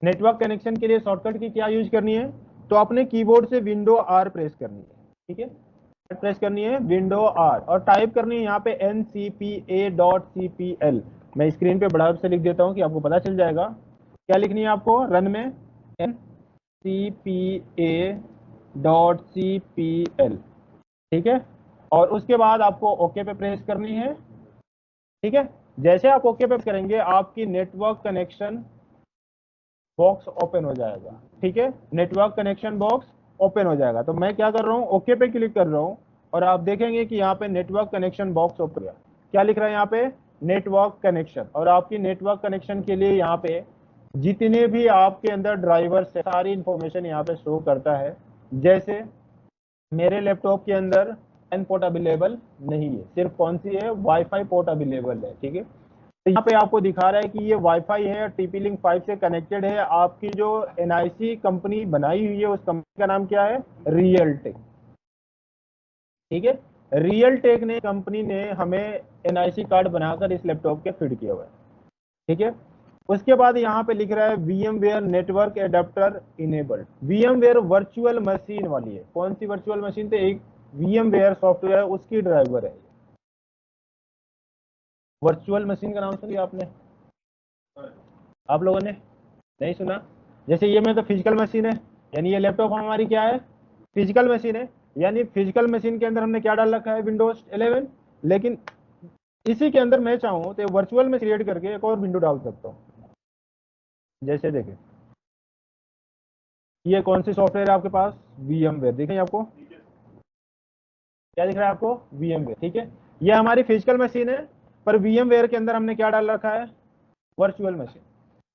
Network connection के लिए shortcut की क्या यूज करनी है, तो अपने कीबोर्ड से विंडो आर प्रेस करनी है, ठीक है, प्रेस करनी है विंडो आर और टाइप करनी है यहाँ पे ncpa.cpl। मैं स्क्रीन पे बड़ा से लिख देता हूँ कि आपको पता चल जाएगा। क्या लिखनी है आपको रन में, ncpa.cpl, ठीक है। और उसके बाद आपको ओके पे प्रेस करनी है, ठीक है। जैसे आप ओके पे करेंगे आपकी नेटवर्क कनेक्शन बॉक्स ओपन हो जाएगा, ठीक है, नेटवर्क कनेक्शन बॉक्स ओपन हो जाएगा। तो मैं क्या कर रहा हूँ, ओके पे क्लिक कर रहा हूँ और आप देखेंगे कि यहाँ पे नेटवर्क कनेक्शन बॉक्स ओपन गया। क्या लिख रहा है यहाँ पे, नेटवर्क कनेक्शन। और आपकी नेटवर्क कनेक्शन के लिए यहाँ पे जितने भी आपके अंदर ड्राइवर्स है सारी इंफॉर्मेशन यहाँ पे शो करता है। जैसे मेरे लैपटॉप के अंदर एन पोर्ट अवेलेबल नहीं है, सिर्फ कौन सी है, वाईफाई पोर्ट अवेलेबल है, ठीक है। तो यहाँ पे आपको दिखा रहा है कि ये वाईफाई है, टीपी लिंक 5 से कनेक्टेड है। आपकी जो एनआईसी कंपनी बनाई हुई है उस कंपनी का नाम क्या है, रियलटेक, ठीक है। रियलटेक ने कंपनी ने हमें एनआईसी कार्ड बनाकर इस लैपटॉप के फिट किया हुआ है, ठीक है। उसके बाद यहाँ पे लिख रहा है VMware network adapter enabled. VMware virtual machine वाली है, कौन सी वर्चुअल मशीन, तो एक VMware सॉफ्टवेयर उसकी ड्राइवर है। वर्चुअल मशीन का नाम सुनिए आपने, आप लोगों ने नहीं सुना। जैसे ये में तो फिजिकल मशीन है, यानी ये लैपटॉप हमारी क्या है, फिजिकल मशीन है। यानी फिजिकल मशीन के अंदर हमने क्या डाल रखा है, विंडोज 11। लेकिन इसी के अंदर मैं चाहूँ तो वर्चुअल में क्रिएट करके एक और विंडो डाल सकता हूँ। जैसे देखें ये कौन सी सॉफ्टवेयर है आपके पास, VMware, देखें आपको क्या दिख रहा है आपको, VMware, ठीक है। ये हमारी फिजिकल मशीन है, पर VMware के अंदर हमने क्या डाल रखा है, वर्चुअल मशीन।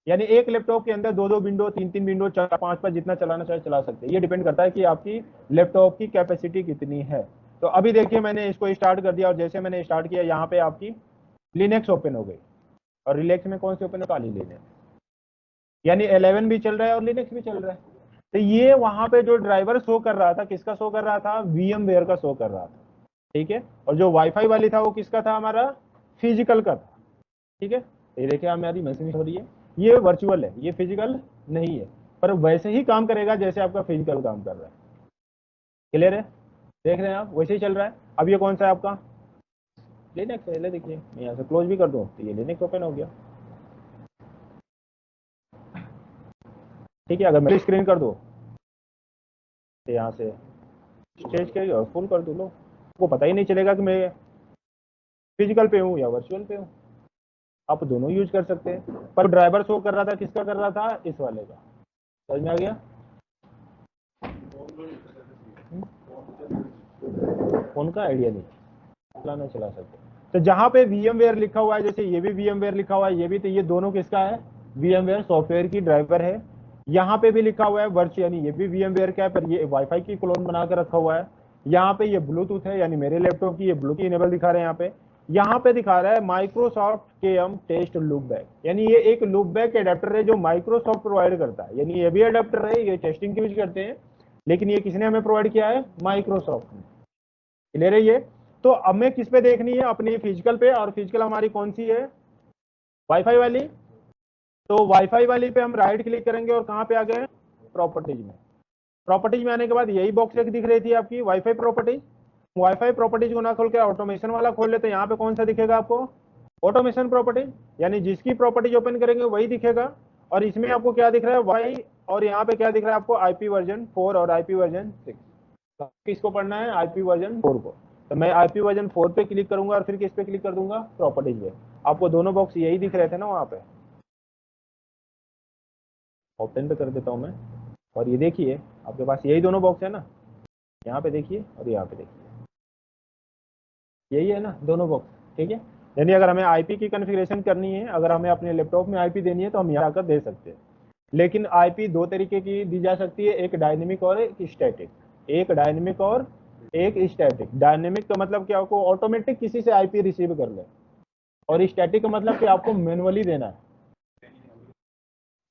यानी एक लैपटॉप के अंदर 2-2 विंडो, 3-3 विंडो, 4-5 पर जितना चलाना चाहे चला सकते हैं। ये डिपेंड करता है कि आपकी लैपटॉप की कैपेसिटी कितनी है। तो अभी देखिए मैंने इसको स्टार्ट कर दिया और जैसे मैंने स्टार्ट किया यहाँ पे आपकी लिनक्स ओपन हो गई। और रिलैक्स में कौन सी ओपन है, काली लिनक्स, यानी 11 भी चल रहा है और लिनक्स भी चल रहा है। तो ये वहां पे जो ड्राइवर शो कर रहा था, किसका शो कर रहा था, VMware का शो कर रहा था, ठीक है। और जो वाईफाई वाली था वो किसका था, हमारा फिजिकल का था, ठीक है। ये देखिए हमारी मशीन हो रही है, ये वर्चुअल है, ये फिजिकल नहीं है, पर वैसे ही काम करेगा जैसे आपका फिजिकल काम कर रहा है। क्लियर है, देख रहे हैं आप, वैसे ही चल रहा है। अब ये कौन सा है आपका, लिनक्स है। ले देखिए मैं यहाँ से क्लोज भी कर दूं तो ये लिनक्स ओपन हो गया, ठीक है। अगर मैं स्क्रीन कर दो तो यहाँ से स्टेज के और फुल कर दो, लो आपको पता ही नहीं चलेगा कि मैं फिजिकल पे हूँ या वर्चुअल पे हूँ। आप दोनों यूज कर सकते हैं, पर ड्राइवर शो कर रहा था किसका कर रहा था, इस वाले का। समझ में आ गया, फोन का आइडिया नहीं, चलाना चला सकते। तो जहां पे VMware लिखा हुआ है, जैसे ये भी VMware लिखा हुआ है, ये भी, तो ये दोनों किसका है, VMware सॉफ्टवेयर की ड्राइवर है। यहाँ पे भी लिखा हुआ है वर्चुअल, यानी ये भी VMware का है, पर ये वाईफाई की क्लोन बनाकर रखा हुआ है। यहाँ पे ये ब्लूटूथ है, यानी मेरे लैपटॉप की ये ब्लूटूथ इनेबल दिखा रहे हैं। यहाँ पे दिखा रहा है माइक्रोसॉफ्ट KM टेस्ट लूपबैक, यानी ये एक लूपबैक एडेप्टर है जो माइक्रोसॉफ्ट प्रोवाइड करता है। यानी ये भी एडेप्टर है, ये टेस्टिंग के यूज करते हैं, लेकिन ये किसने हमें प्रोवाइड किया है, माइक्रोसॉफ्ट ने। क्लियर है ये। तो अब मैं किस पे देखनी है, अपनी फिजिकल पे, और फिजिकल हमारी कौन सी है, वाईफाई वाली। तो वाईफाई वाली पे हम राइट क्लिक करेंगे और कहां पे आ गए, प्रॉपर्टीज में। प्रॉपर्टीज में आने के बाद यही बॉक्स एक दिख रही थी आपकी, वाईफाई प्रॉपर्टीज। वाईफाई प्रॉपर्टीज को ना खोल के ऑटोमेशन वाला खोल ले, तो यहाँ पे कौन सा दिखेगा आपको, ऑटोमेशन प्रॉपर्टीज। यानी जिसकी प्रॉपर्टीज ओपन करेंगे वही दिखेगा। और इसमें आपको क्या दिख रहा है, वाई, और यहाँ पे क्या दिख रहा है आपको, IP वर्जन 4 और IP वर्जन 6। किसको पढ़ना है, IP वर्जन 4 को। तो मैं IP वर्जन 4 पे क्लिक करूंगा और फिर किस पे क्लिक कर दूंगा, प्रॉपर्टीज पे। आपको दोनों बॉक्स यही दिख रहे थे ना वहां पे, ओपन पे कर देता हूं मैं। और ये देखिए आपके पास यही दोनों बॉक्स है ना, यहाँ पे देखिए और यहाँ पे देखिए, यही है ना दोनों बॉक्स, ठीक है। यानी अगर हमें IP की कॉन्फ़िगरेशन करनी है, अगर हमें अपने लैपटॉप में IP देनी है तो हम यहाँ आकर दे सकते हैं। लेकिन IP दो तरीके की दी जा सकती है, एक डायनेमिक और एक स्टैटिक। एक डायनेमिक और एक स्टैटिक। डायनेमिक का मतलब कि आपको ऑटोमेटिक किसी से IP रिसीव कर ले, और स्टैटिक का मतलब कि आपको मैनुअली देना है।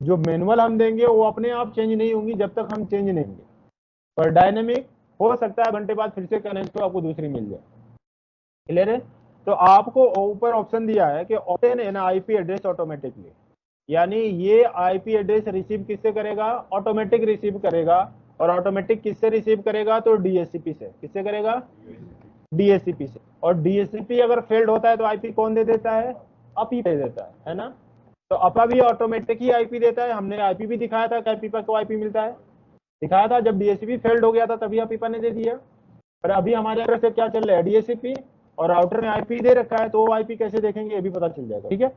जो मैनुअल हम देंगे वो अपने आप चेंज नहीं होंगी जब तक हम चेंज नहीं देंगे। पर डायनेमिक हो सकता है घंटे बाद फिर से कनेक्ट हो, आपको दूसरी मिल जाए। क्लियर है। तो आपको ऊपर ऑप्शन दिया है कि open an IP address automatically, यानी ये आईपी एड्रेस रिसीव किससे करेगा, ऑटोमेटिक रिसीव करेगा। और ऑटोमेटिक किससे रिसीव करेगा, तो डीएचसीपी से। किससे करेगा, डीएचसीपी से। और डीएचसीपी अगर फेल्ड होता है तो आईपी कौन दे देता है, अपी दे देता है ना। तो अपा भी ऑटोमेटिक ही आईपी देता है। हमने आईपी भी दिखाया था कि अपीपा को आईपी मिलता है, दिखाया था। जब डीएचसीपी फेल्ड हो गया था तभी अपीपा ने दे दिया। पर अभी हमारे एड्रेस से क्या चल रहा है, डीएचसीपी, और राउटर में आईपी दे रखा है, तो वो आईपी कैसे देखेंगे ये भी पता चल जाएगा। ठीक है,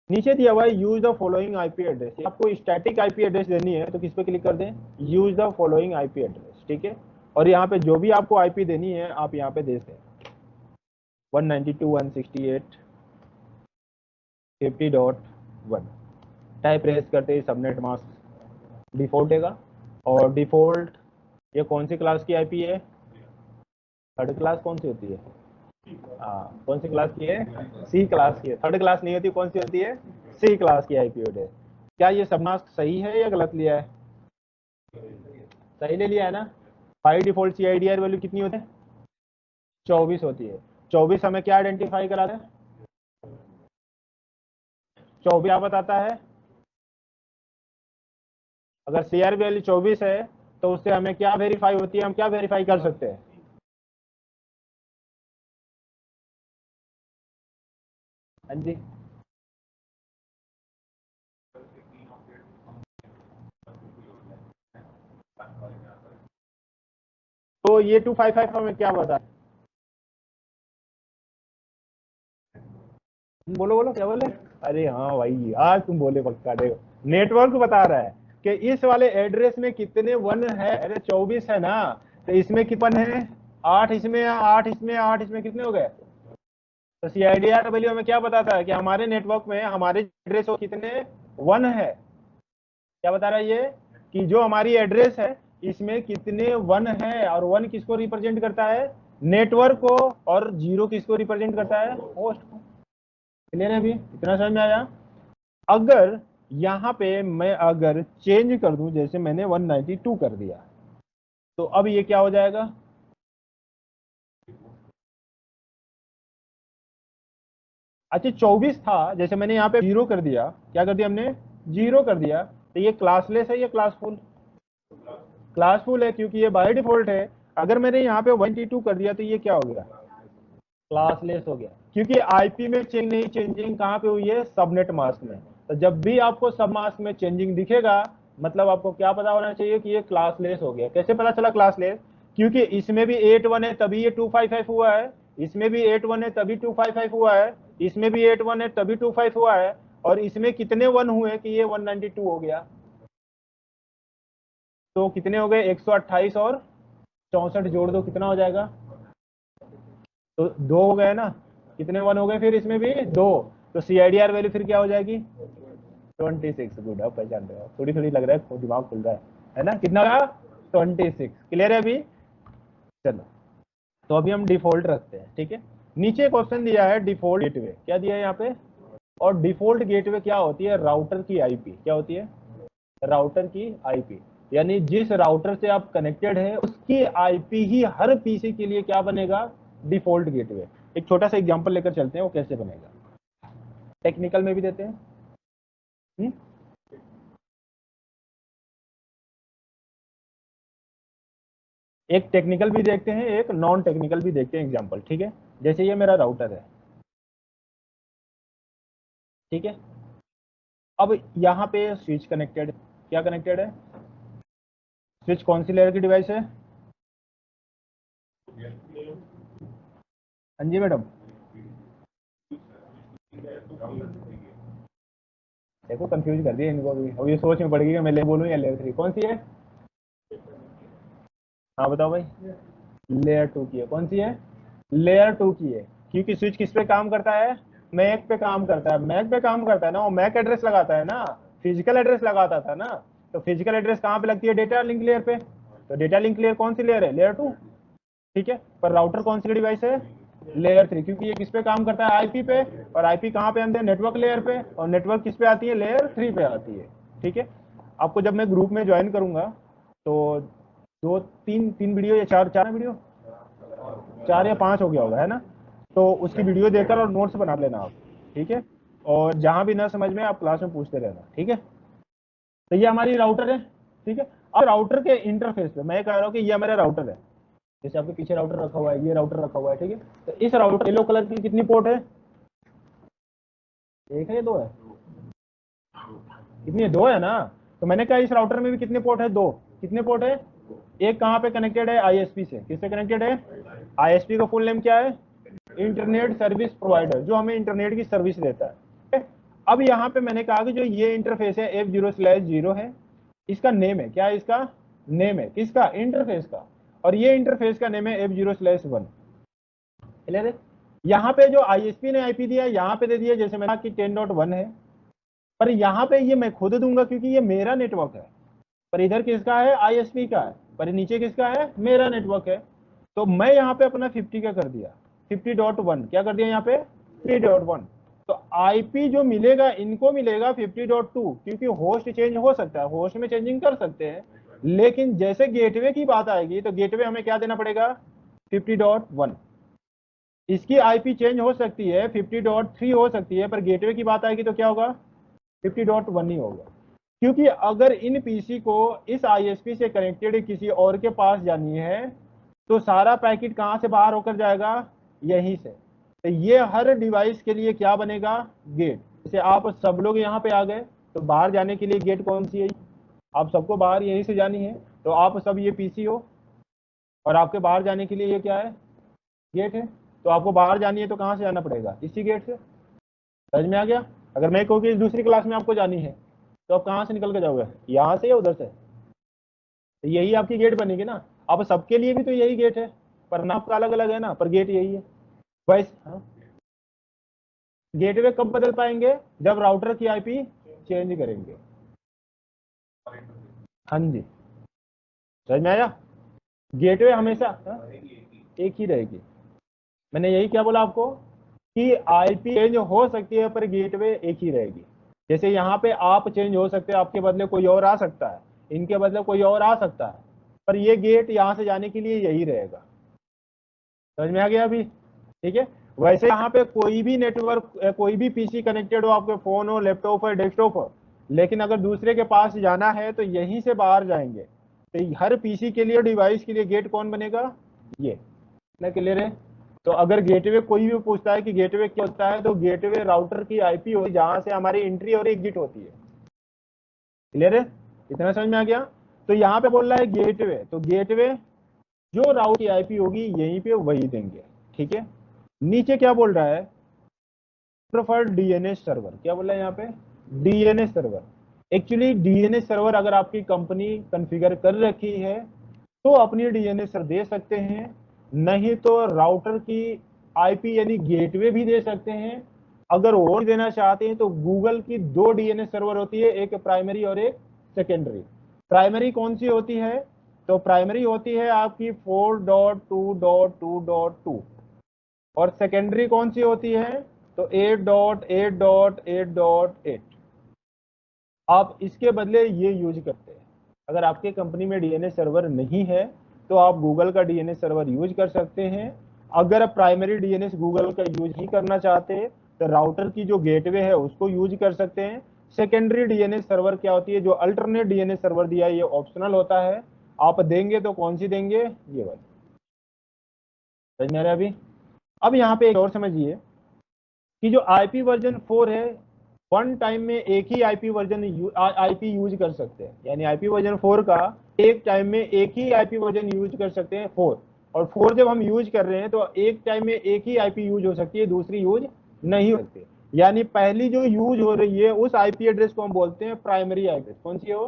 नीचे दिया हुआ है use the following IP address. आपको स्टैटिक आईपी एड्रेस देनी है तो किस पे क्लिक कर दें, use the following IP address. ठीक है, और यहाँ पे जो भी आपको आईपी देनी है आप यहाँ पे दे दें 192.168.50.1। टाइप प्रेस करते ही सबनेट मास्क डिफॉल्ट देगा। और डिफॉल्ट ये कौन सी क्लास की आईपी है, थर्ड क्लास कौन सी होती है, कौन सी क्लास की है, सी क्लास की है। थर्ड क्लास नहीं होती, कौन सी होती है, सी क्लास की आईपी एड्रेस। क्या ये सब मास्क सही है या गलत लिया है, सही ले लिया है ना। By default C IDR value कितनी होती है, 24 होती है। 24 हमें क्या आइडेंटिफाई कराता है, 24 क्या बताता है, अगर सीआर वैल्यू 24 है तो उससे हमें क्या वेरीफाई होती है, हम क्या वेरीफाई कर सकते हैं, हाँ जी। तो ये 255 हमें क्या बता, बोलो बोलो क्या बोले, अरे हाँ भाई आज तुम बोले पक्का। देखो नेटवर्क बता रहा है कि इस वाले एड्रेस में कितने वन है, अरे 24 है ना, तो इसमें कितने है, 8 इसमें, 8 इसमें, 8 इसमें, कितने हो गए। तो सीआईडीआर वैल्यू हमें क्या बताता है कि हमारे नेटवर्क में हमारे एड्रेस को कितने वन है, क्या बता रहा है ये, कि जो हमारी एड्रेस है इसमें कितने वन है। और वन किसको रिप्रेजेंट करता है, नेटवर्क को, और जीरो किसको रिप्रेजेंट करता है, होस्ट को। क्लियर है, अभी इतना समझ में आया। अगर यहाँ पे मैं अगर चेंज कर दूं, जैसे मैंने 192 कर दिया, तो अब ये क्या हो जाएगा, अच्छा 24 था, जैसे मैंने यहाँ पे जीरो कर दिया, क्या कर दिया हमने, जीरो कर दिया, तो ये क्लासलेस है या क्लासफुल, क्लासफुल है क्योंकि ये बाय डिफॉल्ट है। अगर मैंने यहाँ पे 192 कर दिया तो ये क्या हो गया, क्लासलेस हो गया, क्योंकि आईपी में चेंज नहीं, चेंजिंग कहाँ पे हुई है, सबनेट मास्क में। तो जब भी आपको सब मास्क में चेंजिंग दिखेगा, मतलब आपको क्या पता होना चाहिए कि ये क्लासलेस हो गया। कैसे पता चला क्लासलेस, क्योंकि इसमें भी 8 1 है तभी ये 255 हुआ है, इसमें भी 8 1 है तभी 255 हुआ है, इसमें भी 8 1 है तभी 25 हुआ है, और इसमें कितने वन हुए कि ये 192 हो गया। तो कितने हो गए, 128 और 64 जोड़ दो कितना हो जाएगा, तो दो हो गए ना, कितने वन हो गए फिर इसमें भी दो। तो सीआईडीआर वैल्यू फिर क्या हो जाएगी, 26। गुड, अब पहचान रहे हो, थोड़ी थोड़ी लग रहा है, दिमाग खुल रहा है ना। कितना रहा, 26। क्लियर है अभी, चलो। तो अभी हम डिफॉल्ट रखते हैं, ठीक है। नीचे क्वेश्चन दिया है डिफॉल्ट गेटवे, क्या दिया है यहाँ पे, और डिफॉल्ट गेटवे क्या होती है, राउटर की आईपी, क्या होती है, राउटर की आईपी। यानी जिस राउटर से आप कनेक्टेड है उसकी आईपी ही हर पीसी के लिए क्या बनेगा, डिफॉल्ट गेटवे। एक छोटा सा एग्जांपल लेकर चलते हैं वो कैसे बनेगा, टेक्निकल में भी देते हैं। हुँ? एक टेक्निकल भी देखते हैं, एक नॉन टेक्निकल भी देखते हैं एग्जांपल, ठीक है। जैसे ये मेरा राउटर है, ठीक है। अब यहाँ पे स्विच कनेक्टेड, क्या कनेक्टेड है, स्विच कौन सी लेयर की डिवाइस है, हाँ जी मैडम, देखो कंफ्यूज कर दिया इनको भी, अब ये सोच में पड़ गई कि मैं लेयर बोलूँ या लेयर 3, कौन सी है, हाँ बताओ भाई, लेयर 2 की है, कौन सी है, लेयर 2 की है। क्योंकि स्विच किस पे काम करता है, मैक पे काम करता है, मैक पे काम करता है ना, वो मैक एड्रेस लगाता है ना, फिजिकल एड्रेस लगाता था ना। तो फिजिकल एड्रेस कहाँ पे लगती है, डेटा लिंक लेयर पे। तो डेटा लिंक लेयर कौन सी लेयर है, लेयर 2, ठीक है। पर राउटर कौन सी डिवाइस है, लेयर 3, क्योंकि ये किस पे काम करता है, आईपी पे। और आईपी कहाँ पे आते हैं, नेटवर्क लेयर पे, और नेटवर्क किस पे आती है, लेयर 3 पे आती है, ठीक है। आपको जब मैं ग्रुप में ज्वाइन करूंगा तो दो तीन तीन वीडियो या चार चार वीडियो, 4 या 5 हो गया होगा, है ना। तो उसकी वीडियो देखकर और नोट्स बना लेना आप, ठीक है। और जहां भी ना समझ में आप क्लास में पूछते रहना, ठीक है। तो ये हमारी राउटर है, ठीक है। अब राउटर के इंटरफेस पे मैं कह रहा हूँ कि ये हमारा राउटर है, जैसे आपके पीछे राउटर रखा हुआ है, ये राउटर रखा हुआ है, ठीक है। तो इस राउटर येलो कलर की कितनी पोर्ट है, एक है या दो है, कितनी है, दो है ना। तो मैंने कहा इस राउटर में भी कितने पोर्ट है, दो। कितने पोर्ट है, एक कहाँ पे कनेक्टेड है, आईएसपी से। किससे कनेक्टेड है, आईएसपी का फुल नेम क्या है, इंटरनेट सर्विस प्रोवाइडर, जो हमें इंटरनेट की सर्विस देता है। अब यहाँ पे मैंने कहा कि जो ये इंटरफेस है F0/0 है, इसका नेम है, क्या है, इसका नेम है किसका, इंटरफेस का। और ये इंटरफेस का नेम है F0/1। क्लियर है। यहाँ पे जो आईएसपी ने आईपी दिया यहाँ पे दे दिया, जैसे मैंने कहा कि 10.1 है, पर यहाँ पे ये मैं खुद दूंगा क्योंकि ये मेरा नेटवर्क है। पर इधर किसका है, आईएसपी का है, पर नीचे किसका है, मेरा नेटवर्क है। तो मैं यहाँ पे अपना 50 का कर दिया, 50.1 क्या कर दिया यहाँ पे, 50.1। तो आईपी जो मिलेगा इनको मिलेगा 50.2, क्योंकि होस्ट चेंज हो सकता है, होस्ट में चेंजिंग कर सकते हैं, लेकिन जैसे गेटवे की बात आएगी तो गेटवे हमें क्या देना पड़ेगा, 50.1। इसकी आईपी चेंज हो सकती है, 50.3 हो सकती है, पर गेटवे की बात आएगी तो क्या होगा, 50.1 ही होगा। क्योंकि अगर इन पीसी को इस आईएसपी से कनेक्टेड किसी और के पास जानी है तो सारा पैकेट कहां से बाहर होकर जाएगा, यहीं से। तो ये हर डिवाइस के लिए क्या बनेगा, गेट। जैसे आप सब लोग यहाँ पे आ गए तो बाहर जाने के लिए गेट कौन सी है, आप सबको बाहर यहीं से जानी है, तो आप सब ये पीसी हो और आपके बाहर जाने के लिए ये क्या है, गेट है। तो आपको बाहर जानी है तो कहां से जाना पड़ेगा, इसी गेट से। समझ में आ गया। अगर मैं कहूँ कि दूसरी क्लास में आपको जानी है तो आप कहाँ से निकल के जाओगे, यहाँ से या उधर से, तो यही आपकी गेट बनेगी ना। अब सबके लिए भी तो यही गेट है, पर नाम का अलग अलग है ना, पर गेट यही है। वैसे हाँ, गेटवे कब बदल पाएंगे, जब राउटर की आईपी चेंज करेंगे। हाँ जी, समझ में आया। गेटवे हमेशा एक ही रहेगी। मैंने यही क्या बोला आपको कि आईपी चेंज हो सकती है पर गेटवे एक ही रहेगी। जैसे यहाँ पे आप चेंज हो सकते हैं, आपके बदले कोई और आ सकता है, इनके बदले कोई और आ सकता है, पर ये गेट यहाँ से जाने के लिए यही रहेगा। समझ में आ गया अभी, ठीक है। वैसे यहाँ पे कोई भी नेटवर्क, कोई भी पीसी कनेक्टेड हो, आपके फोन हो, लैपटॉप हो, डेस्कटॉप हो, लेकिन अगर दूसरे के पास जाना है तो यहीं से बाहर जाएंगे। तो हर पीसी के लिए, डिवाइस के लिए गेट कौन बनेगा, ये ना। क्लियर है। तो अगर गेटवे कोई भी पूछता है कि गेटवे क्या होता है, तो गेटवे राउटर की आईपी होती है जहां से हमारी एंट्री और एग्जिट होती है। क्लियर है, इतना समझ में आ गया। तो यहाँ पे बोल रहा है गेटवे, तो गेटवे जो राउट की आईपी होगी यहीं पे वही देंगे, ठीक है। नीचे क्या बोल रहा है, प्रेफर्ड डीएनएस सर्वर, क्या बोल रहा है यहाँ पे, DNS server. Actually DNS server अगर आपकी कंपनी कॉन्फ़िगर कर रखी है तो अपनी डीएनएस सर्वर दे सकते हैं, नहीं तो राउटर की आईपी यानी गेटवे भी दे सकते हैं। अगर और देना चाहते हैं तो गूगल की दो डीएनएस सर्वर होती है, एक प्राइमरी और एक सेकेंडरी। प्राइमरी कौन सी होती है, तो प्राइमरी होती है आपकी 4.2.2.2, और सेकेंडरी कौन सी होती है, तो 8.8.8.8। आप इसके बदले ये यूज करते हैं। अगर आपके कंपनी में डीएनएस सर्वर नहीं है तो आप गूगल का डीएनएस सर्वर यूज कर सकते हैं। अगर प्राइमरी डीएनएस गूगल का यूज नहीं करना चाहते तो राउटर की जो गेटवे है उसको यूज कर सकते हैं। सेकेंडरी डीएनएस सर्वर क्या होती है, जो अल्टरनेट डीएनएस सर्वर दिया है, ये ऑप्शनल होता है। आप देंगे तो कौन सी देंगे, ये वाली। समझ में आ रहा है अभी। अब यहाँ पे एक और समझिए कि जो आईपी वर्जन 4 है, वन टाइम में एक ही आईपी वर्जन आईपी यूज कर सकते हैं, यानी आईपी वर्जन 4 का एक टाइम में एक ही आईपी वर्जन यूज कर सकते हैं 4। और 4 जब हम यूज कर रहे हैं तो एक टाइम में एक ही आईपी यूज हो सकती है, दूसरी यूज नहीं हो सकती। यानी पहली जो यूज हो रही है उस आईपी एड्रेस को हम बोलते हैं प्राइमरी आईपी। कौन सी है वो,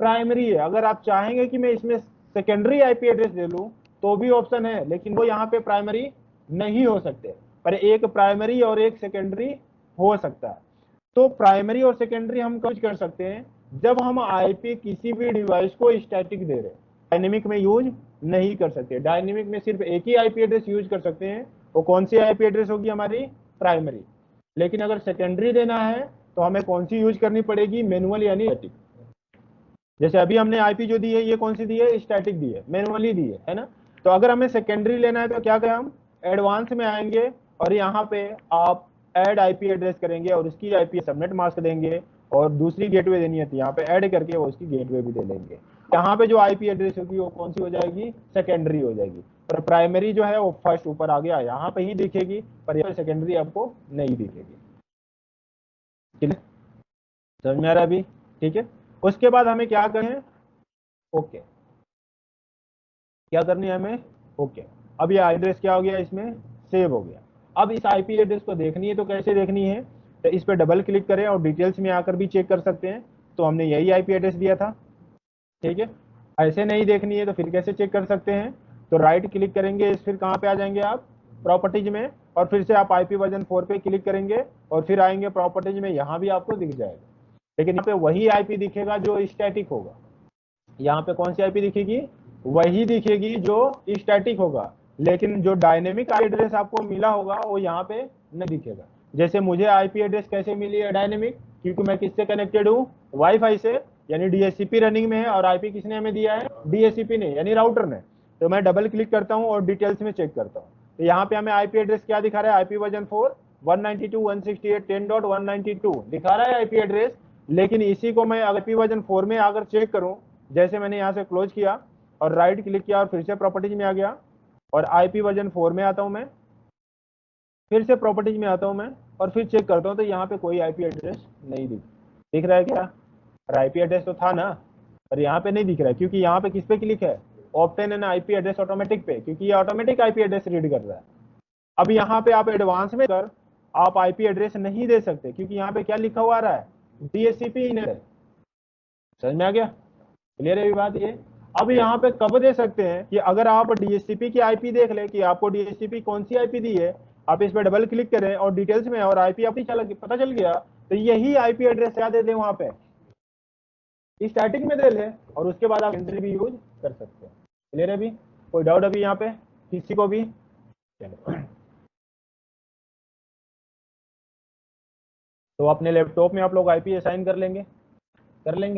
प्राइमरी है। अगर आप चाहेंगे कि मैं इसमें सेकेंडरी आईपी एड्रेस दे लूं तो भी ऑप्शन है, लेकिन वो यहाँ पे प्राइमरी नहीं हो सकते, पर एक प्राइमरी और एक सेकेंडरी हो सकता है। तो प्राइमरी और सेकेंडरी हम यूज कर सकते हैं जब हम आईपी किसी भी डिवाइस को स्टैटिक दे रहे हैं, डायनेमिक में यूज नहीं कर सकते। डायनेमिक में सिर्फ एक ही आईपी एड्रेस यूज कर सकते हैं, वो कौन सी आईपी एड्रेस होगी, हमारी प्राइमरी। लेकिन अगर सेकेंडरी देना है तो हमें कौन सी यूज करनी पड़ेगी, मैनुअल यानी स्टैटिक। जैसे अभी हमने आईपी जो दी है ये कौन सी दी है, स्टैटिक दी है, मैनुअली दी है ना। तो अगर हमें सेकेंडरी लेना है तो क्या करें, हम एडवांस में आएंगे और यहाँ पे आप ऐड आईपी एड्रेस करेंगे और उसकी आईपी सबनेट मास्क देंगे और दूसरी गेटवे देनी है तो यहाँ पे ऐड करके वो उसकी गेटवे भी दे लेंगे। यहाँ पे जो आईपी एड्रेस होगी वो कौन सी हो जाएगी, सेकेंडरी हो जाएगी। और प्राइमरी जो है वो फर्स्ट ऊपर आ गया यहाँ पे ही दिखेगी, पर यहाँ सेकेंडरी आपको नहीं दिखेगी। ठीक है, समझ में आ रहा है अभी? ठीक है, उसके बाद हमें क्या करें, ओके, क्या करनी है हमें, ओके। अब ये एड्रेस क्या हो गया, इसमें सेव हो गया। अब इस आईपी एड्रेस को देखनी है तो कैसे देखनी है, तो इस पर डबल क्लिक करें और डिटेल्स में आकर भी चेक कर सकते हैं। तो हमने यही आईपी एड्रेस दिया था, ठीक है। ऐसे नहीं देखनी है तो फिर कैसे चेक कर सकते हैं, तो राइट क्लिक करेंगे, फिर कहाँ पे आ जाएंगे आप, प्रॉपर्टीज में, और फिर से आप आईपी वर्जन 4 पे क्लिक करेंगे और फिर आएंगे प्रॉपर्टीज में, यहाँ भी आपको दिख जाएगा। लेकिन यहाँ पे वही आईपी दिखेगा जो स्टैटिक होगा। यहाँ पे कौन सी आईपी दिखेगी, वही दिखेगी जो स्टैटिक होगा, लेकिन जो डायनेमिक एड्रेस आपको मिला होगा वो यहाँ पे नहीं दिखेगा। जैसे मुझे आईपी एड्रेस कैसे मिली है डायनेमिक, क्योंकि मैं किससे कनेक्टेड हूँ, वाईफाई से, यानी डीएचसीपी रनिंग में है, और आईपी किसने हमें दिया है, डीएचसीपी ने, यानी राउटर ने। तो मैं डबल क्लिक करता हूँ और डिटेल्स में चेक करता हूँ, तो यहाँ पे हमें आईपी एड्रेस क्या दिखा रहा है, आईपी वर्जन 4 192.168.10.192 दिखा रहा है आईपी एड्रेस। लेकिन इसी को मैं आईपी वर्जन 4 में अगर चेक करूं, जैसे मैंने यहाँ से क्लोज किया और राइट क्लिक किया और फिर से प्रॉपर्टीज में आ गया और आईपी वर्जन 4 में आता हूं मैं, फिर से प्रॉपर्टीज में आता हूं मैं और फिर चेक करता हूं, तो यहाँ पे कोई आईपी एड्रेस नहीं दिख रहा है क्या, और आईपी एड्रेस तो था ना, पर यहाँ पे नहीं दिख रहा है, क्योंकि यहाँ पे किस पे क्लिक है, obtain an IP address automatic पे, क्योंकि ये ऑटोमेटिक आईपी एड्रेस रीड कर रहा है। अब यहाँ पे आप एडवांस में कर आप आईपी एड्रेस नहीं दे सकते, क्योंकि यहाँ पे क्या लिखा हुआ आ रहा है, डीएचसीपी इनर। समझ में आ गया, क्लियर है बात ये। अब यहाँ पे कब दे सकते हैं, कि अगर आप डीएचसीपी की आईपी देख लें कि आपको डीएचसीपी कौन सी आईपी दी है, आप इस पर डबल क्लिक करें और डिटेल्स में और आईपी आपकी पता चल गया, तो यही आईपी एड्रेस क्या दे दें वहां पे, स्टैटिक में दे ले, और उसके बाद आप एंट्री भी यूज कर सकते हैं। क्लियर है अभी, कोई डाउट अभी यहाँ पे किसी को भी, चलो। तो अपने लैपटॉप में आप लोग आईपी असाइन कर लेंगे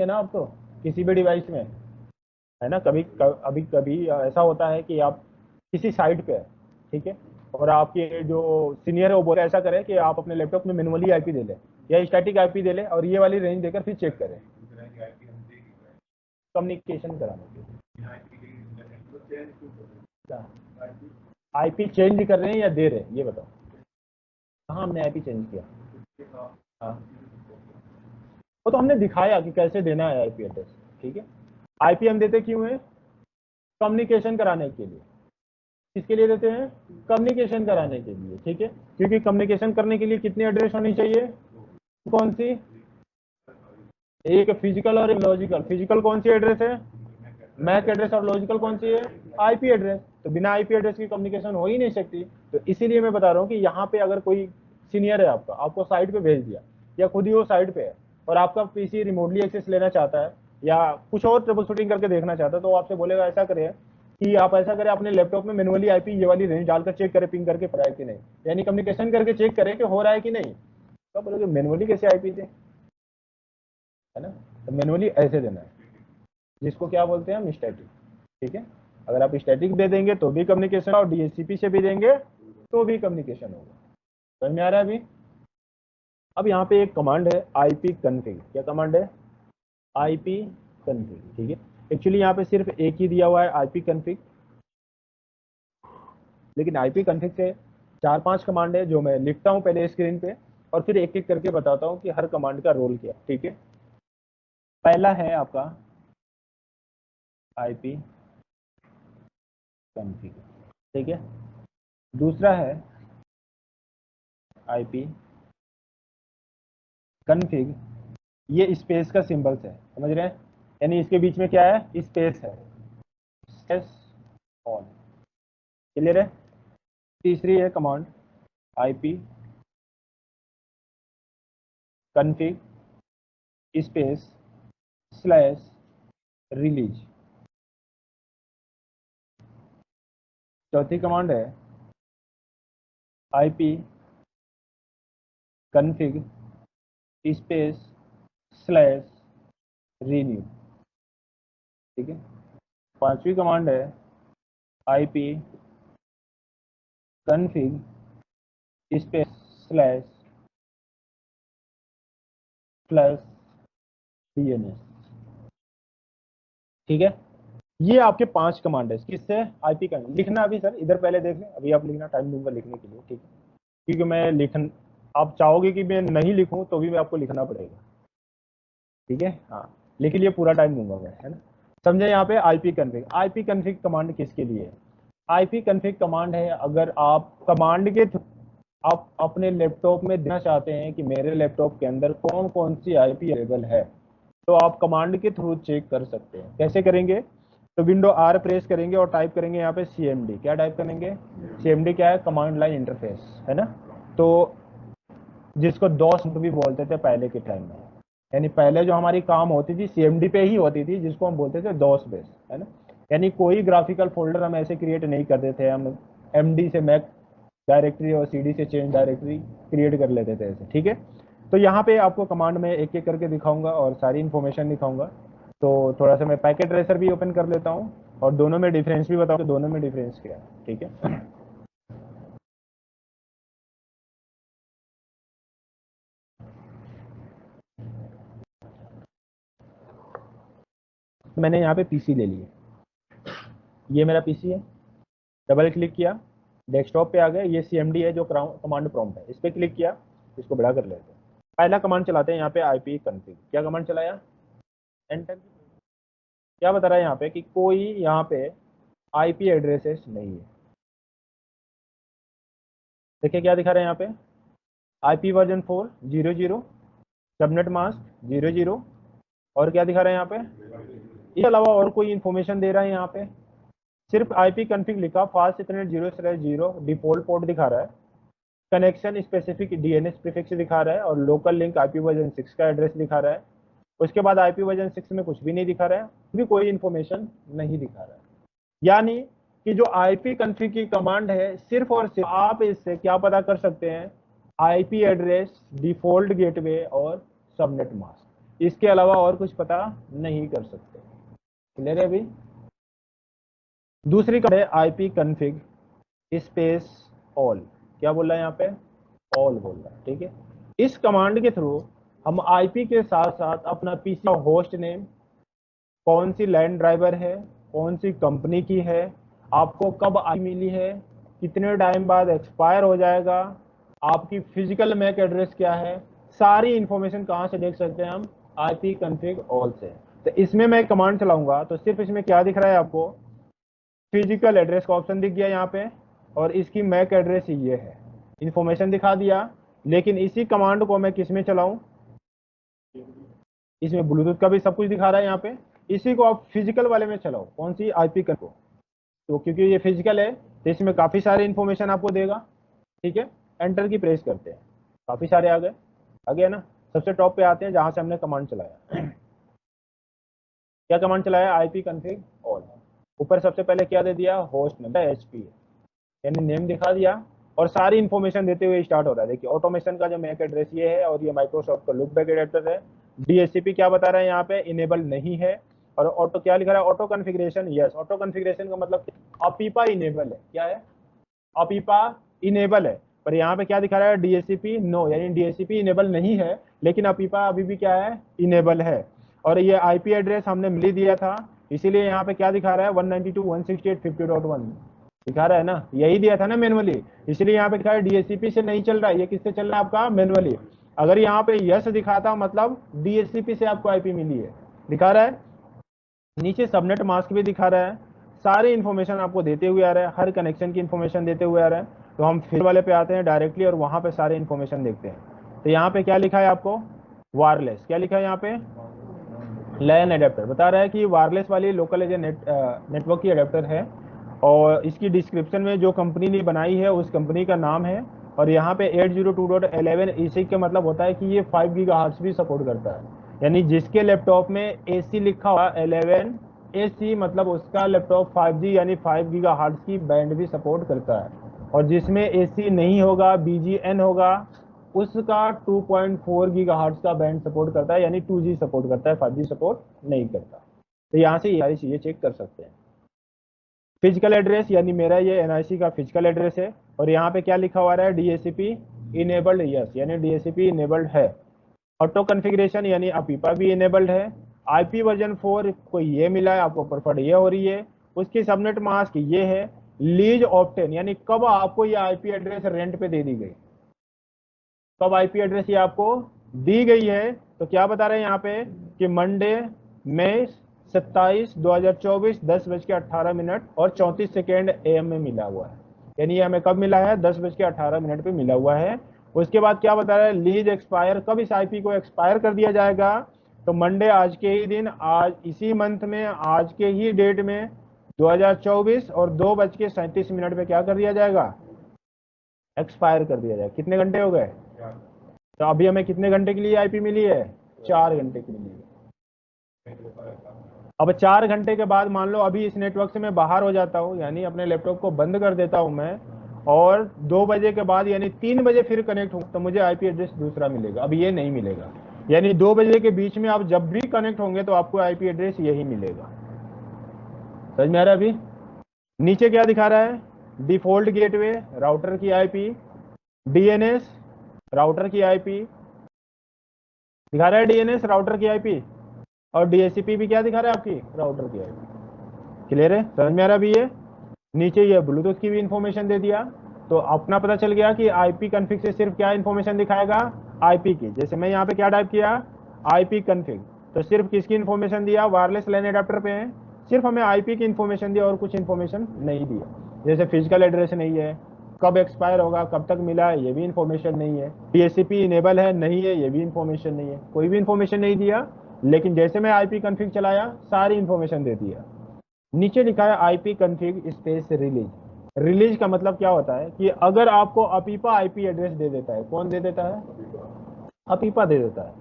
ना आप, तो किसी भी डिवाइस में, है ना। अभी कभी ऐसा होता है कि आप किसी साइट पे है, ठीक है, और आपके जो सीनियर है वो बोले ऐसा करें कि आप अपने लैपटॉप में मैनुअली आईपी दे लें या स्टैटिक आईपी दे लें और ये वाली रेंज देकर फिर चेक करें कम्युनिकेशन कराने के लिए। आईपी चेंज कर रहे हैं या दे रहे हैं, ये बताओ। हाँ, हमने आईपी चेंज किया। हाँ, वो तो हमने दिखाया कि कैसे देना है आईपी एड्रेस, ठीक है। आईपी हम देते क्यों है, कम्युनिकेशन कराने के लिए। किसके लिए देते हैं, कम्युनिकेशन कराने के लिए, ठीक है। क्योंकि कम्युनिकेशन करने के लिए कितनी एड्रेस होनी चाहिए, कौन सी, एक फिजिकल और एक लॉजिकल। फिजिकल कौन सी एड्रेस है, मैक एड्रेस, और लॉजिकल कौन सी है, आईपी एड्रेस। तो बिना आईपी एड्रेस की कम्युनिकेशन हो ही नहीं सकती। तो इसीलिए मैं बता रहा हूँ कि यहाँ पे अगर कोई सीनियर है आपका, आपको साइट पे भेज दिया या खुद ही वो साइट पे है और आपका पीसी रिमोटली एक्सेस लेना चाहता है या कुछ और ट्रबल शूटिंग करके देखना चाहता है, तो आपसे बोलेगा ऐसा करें कि आप ऐसा करें अपने लैपटॉप में मैनुअली आईपी ये वाली रेंज डालकर चेक करें, पिंग करके पड़ा है कि नहीं, यानी कम्युनिकेशन करके चेक करें कि हो रहा है कि नहीं। तो बोलोगे मैनुअली कैसे आईपी दे, है ना। तो मैनुअली ऐसे देना है, जिसको क्या बोलते हैं हम, स्टैटिक, ठीक है। अगर आप स्टैटिक दे देंगे तो भी कम्युनिकेशन, और डीएचसीपी से भी देंगे तो भी कम्युनिकेशन होगा। समझ में आ रहा है अभी। अब यहाँ पे एक कमांड है आईपी कन्फिग। क्या कमांड है, आईपी कन्फिग, ठीक है। एक्चुअली यहाँ पे सिर्फ एक ही दिया हुआ है आईपी कन्फिग, लेकिन आईपी कन्फिग से 4-5 कमांड है जो मैं लिखता हूँ पहले स्क्रीन पे और फिर एक एक करके बताता हूँ कि हर कमांड का रोल क्या, ठीक है। पहला है आपका आईपी कन्फिग, ठीक है। दूसरा है आईपी कन्फिग, ये स्पेस का सिंबल्स है, समझ रहे हैं, यानी इसके बीच में क्या है, स्पेस है, स्पेस ऑन। क्लियर है। तीसरी है command IP config space slash release. चौथी कमांड है IP config space slash renew, ठीक है। पांचवी कमांड है IP config space slash plus DNS. ठीक है, ये आपके 5 कमांड है किससे, आईपी का। लिखना अभी सर इधर पहले देख लें, अभी आप लिखना, टाइम दूंगा लिखने के लिए, ठीक है, क्योंकि मैं लिखन आप चाहोगे कि मैं नहीं लिखूं तो भी मैं आपको लिखना पड़ेगा, ठीक है। हाँ, लेकिन ये पूरा टाइम दूंगा मैं, है ना। समझे, यहाँ पे IP config, IP config command किसके लिए है। आईपी कन्फिग कमांड है अगर आप कमांड के आप अपने लैपटॉप में देना चाहते हैं कि मेरे लैपटॉप के अंदर कौन कौन सी आईपी अवेलेबल है, तो आप कमांड के थ्रू चेक कर सकते हैं। कैसे करेंगे, तो विंडो आर प्रेस करेंगे और टाइप करेंगे यहाँ पे cmd। क्या टाइप करेंगे, cmd क्या है, कमांड लाइन इंटरफेस, है ना। तो जिसको दोस्त भी बोलते थे पहले के टाइम में, यानी पहले जो हमारी काम होती थी cmd पे ही होती थी, जिसको हम बोलते थे दोस बेस, है ना। यानी कोई ग्राफिकल फोल्डर हम ऐसे क्रिएट नहीं करते थे, हम md से मैक डायरेक्टरी और cd से चेंज डायरेक्टरी क्रिएट कर लेते थे ऐसे, ठीक है। तो यहाँ पे आपको कमांड में एक एक करके दिखाऊंगा और सारी इन्फॉर्मेशन दिखाऊंगा। तो थोड़ा सा मैं पैकेट ट्रेसर भी ओपन कर लेता हूँ और दोनों में डिफरेंस भी बताऊँ, दोनों में डिफरेंस क्या है, ठीक है। मैंने यहाँ पे पीसी ले लिया, ये मेरा पीसी है, डबल क्लिक किया, डेस्कटॉप पे आ गए, ये cmd है जो कमांड प्रॉम्प्ट है, इस पर क्लिक किया, इसको बड़ा कर लेते हैं। पहला कमांड चलाते हैं यहाँ पे आईपी कन्फिग। क्या कमांड चलाया, एंटर। क्या बता रहा है यहाँ पे कि कोई यहाँ पे आईपी एड्रेसेस नहीं है। देखिए क्या दिखा रहे हैं यहाँ पे, आईपी वर्जन 4.0.0, सबनेट मास्क 0.0, और क्या दिखा रहे हैं यहाँ पे, इसके अलावा और कोई इन्फॉर्मेशन दे रहा है यहाँ पे, सिर्फ आईपी कन्फिग लिखा, फास्ट इथरनेट 0/0 डिफॉल्ट पोर्ट दिखा रहा है, कनेक्शन स्पेसिफिक डीएनएस प्रीफिक्स दिखा रहा है, और लोकल लिंक आईपी वर्जन 6 का एड्रेस दिखा रहा है। उसके बाद आईपी वर्जन 6 में कुछ भी नहीं दिखा रहा है, भी कोई इन्फॉर्मेशन नहीं दिखा रहा है। यानी कि जो आईपी कन्फिग की कमांड है, सिर्फ और सिर्फ आप इससे क्या पता कर सकते हैं, आईपी एड्रेस, डिफॉल्ट गेटवे और सबनेट मास्क, इसके अलावा और कुछ पता नहीं कर सकते। क्लियर है अभी। दूसरी कमांड है आईपी कन्फिग स्पेस ऑल। क्या बोल रहा है यहाँ पे, ऑल बोल रहा है, ठीक है। इस कमांड के थ्रू हम आईपी के साथ साथ अपना पीसी का होस्ट नेम, कौन सी लैंड ड्राइवर है, कौन सी कंपनी की है, आपको कब आई मिली है, कितने टाइम बाद एक्सपायर हो जाएगा, आपकी फिजिकल मैक एड्रेस क्या है, सारी इंफॉर्मेशन कहाँ से देख सकते हैं हम, आईपी कन्फिग ऑल से। तो इसमें मैं कमांड चलाऊंगा तो सिर्फ इसमें क्या दिख रहा है आपको, फिजिकल एड्रेस का ऑप्शन दिख गया यहाँ पे, और इसकी मैक एड्रेस ये है, इंफॉर्मेशन दिखा दिया। लेकिन इसी कमांड को मैं किस में चलाऊं, इसमें ब्लूटूथ का भी सब कुछ दिखा रहा है यहाँ पे, इसी को आप फिजिकल वाले में चलाओ, कौन सी, आईपी को। तो क्योंकि ये फिजिकल है तो इसमें काफी सारे इंफॉर्मेशन आपको देगा, ठीक है। एंटर की प्रेस करते हैं, काफी सारे आ गए, आ गया ना। सबसे टॉप पे आते हैं जहां से हमने कमांड चलाया। क्या कमांड चलाया, आईपी कन्फिग ऑल। ऊपर सबसे पहले क्या दे दिया, होस्ट नेम एचपी, यानी नेम दिखा दिया, और सारी इंफॉर्मेशन देते हुए स्टार्ट हो रहा है। देखिए ऑटोमेशन का जो मैक एड्रेस ये है, और ये माइक्रोसॉफ्ट का लुक बैक एडेप्टर है। डीएचसीपी क्या बता रहा है यहाँ पे, इनेबल नहीं है। और ऑटो क्या लिखा रहा है, auto configuration, yes. Auto configuration का मतलब अपीपा इनेबल है, क्या है, अपीपा इनेबल है। पर यहाँ पे क्या दिखा रहा है, डीएचसीपी नो, यानी डीएचसीपी इनेबल नहीं है, लेकिन अपीपा अभी भी क्या है, इनेबल है। और ये आईपी एड्रेस हमने मिल दिया था, इसीलिए यहाँ पे क्या दिखा रहा है, 192.168.50.1 दिखा रहा है ना, यही दिया था ना मैनुअली, इसलिए यहाँ पे क्या है, डीएचसीपी से नहीं चल रहा है, ये किससे चल रहा है आपका, मैनुअली। अगर यहाँ पे यस दिखाता मतलब डीएचसीपी से आपको आईपी मिली है, दिखा रहा है। नीचे सबनेट मास्क भी दिखा रहा है, सारी इन्फॉर्मेशन आपको देते हुए आ रहा है, हर कनेक्शन की इन्फॉर्मेशन देते हुए आ रहा है। तो हम फिर वाले पे आते हैं डायरेक्टली और वहां पे सारे इन्फॉर्मेशन देखते हैं। तो यहाँ पे क्या लिखा है आपको, वायरलेस, क्या लिखा है यहाँ पे, लैन एडेप्टर, बता रहा है कि वायरलेस वाली लोकल एज नेटवर्क की एडेप्टर है, और इसकी डिस्क्रिप्शन में जो कंपनी ने बनाई है उस कंपनी का नाम है। और यहाँ पे 802.11 इसी का मतलब होता है कि ये 5 गीगाहर्ट्ज भी सपोर्ट करता है, यानी जिसके लैपटॉप में एसी लिखा हुआ 11 एसी, मतलब उसका लैपटॉप 5G यानी 5 गीगाहर्ट्ज की बैंड भी सपोर्ट करता है। और जिसमें एसी नहीं होगा, बीजीएन होगा, उसका 2.4 गीगाहर्ट्ज का बैंड सपोर्ट करता है, यानी 2G सपोर्ट करता है, 5G सपोर्ट नहीं करता। तो यहाँ से ये सारी चीजें चेक कर सकते हैं। फिजिकल एड्रेस, यानी मेरा ये एनआईसी का फिजिकल एड्रेस है, और यहाँ पे क्या लिखा हुआ है, डीएचसीपी इनेबल्ड, यस, यानी डीएचसीपी इनेबल्ड है। ऑटो कॉन्फ़िगरेशन यानी अपीपा भी इनेबल्ड है। आईपी वर्जन 4 को ये मिला है, आपको प्रेफर्ड ये हो रही है। उसकी सबनेट मास्क ये है। लीज ऑप्टेन यानी कब आपको ये आईपी एड्रेस रेंट पे दे दी गई, कब आईपी एड्रेस ये आपको दी गई है। तो क्या बता रहे हैं यहाँ पे कि मंडे मई 27 2024 10:18 और 34 AM में मिला हुआ है। यानी ये हमें कब मिला है, 10:18 पे मिला हुआ है। उसके बाद क्या बता रहा है, लीज एक्सपायर, कब इस आईपी को एक्सपायर कर दिया जाएगा। तो मंडे आज के ही दिन, आज इसी मंथ में, आज के ही डेट में 2024 और 2:37 पे क्या कर दिया जाएगा, एक्सपायर कर दिया जाएगा। कितने घंटे हो गए, तो अभी हमें कितने घंटे के लिए आईपी मिली है, 4 घंटे के लिए। अब 4 घंटे के बाद मान लो अभी इस नेटवर्क से मैं बाहर हो जाता हूँ, यानी अपने लैपटॉप को बंद कर देता हूँ मैं, और 2 बजे के बाद यानी 3 बजे फिर कनेक्ट हूँ, तो मुझे आईपी एड्रेस दूसरा मिलेगा, अब ये नहीं मिलेगा। यानी 2 बजे के बीच में आप जब भी कनेक्ट होंगे तो आपको आईपी एड्रेस यही मिलेगा। समझ में आ रहा है। अभी नीचे क्या दिखा रहा है, डिफॉल्ट गेटवे राउटर की आईपी, डीएनएस राउटर की आईपी दिखा रहा है, डीएनएस राउटर की आईपी, और डीएचसीपी भी क्या दिखा रहा है, आपकी राउटर की आईपी। क्लियर है, समझ में आ रहा है अभी। ये नीचे ये ब्लूटूथ की भी इंफॉर्मेशन दे दिया, तो अपना पता चल गया कि आईपी कॉन्फ़िग से सिर्फ क्या इंफॉर्मेशन दिखाएगा, आईपी की। जैसे मैं यहाँ पे क्या टाइप किया, आईपी कॉन्फ़िग, तो सिर्फ किसकी इंफॉर्मेशन दिया, वायरलेस लैन एडाप्टर पे है, सिर्फ हमें आईपी की इंफॉर्मेशन दिया और कुछ इंफॉर्मेशन नहीं दिया। जैसे फिजिकल एड्रेस नहीं है, कब एक्सपायर होगा, कब तक मिला है, ये भी इंफॉर्मेशन नहीं है, डीएचसीपी इनेबल है नहीं है, ये भी इंफॉर्मेशन नहीं है, कोई भी इंफॉर्मेशन नहीं दिया। लेकिन जैसे मैं आईपी कॉन्फ़िग चलाया सारी इंफॉर्मेशन दे दिया। नीचे लिखा है IP config space release. Release का मतलब क्या होता है कि अगर आपको अपीपा आईपी एड्रेस दे देता है, कौन दे देता है, अपीपा दे देता है,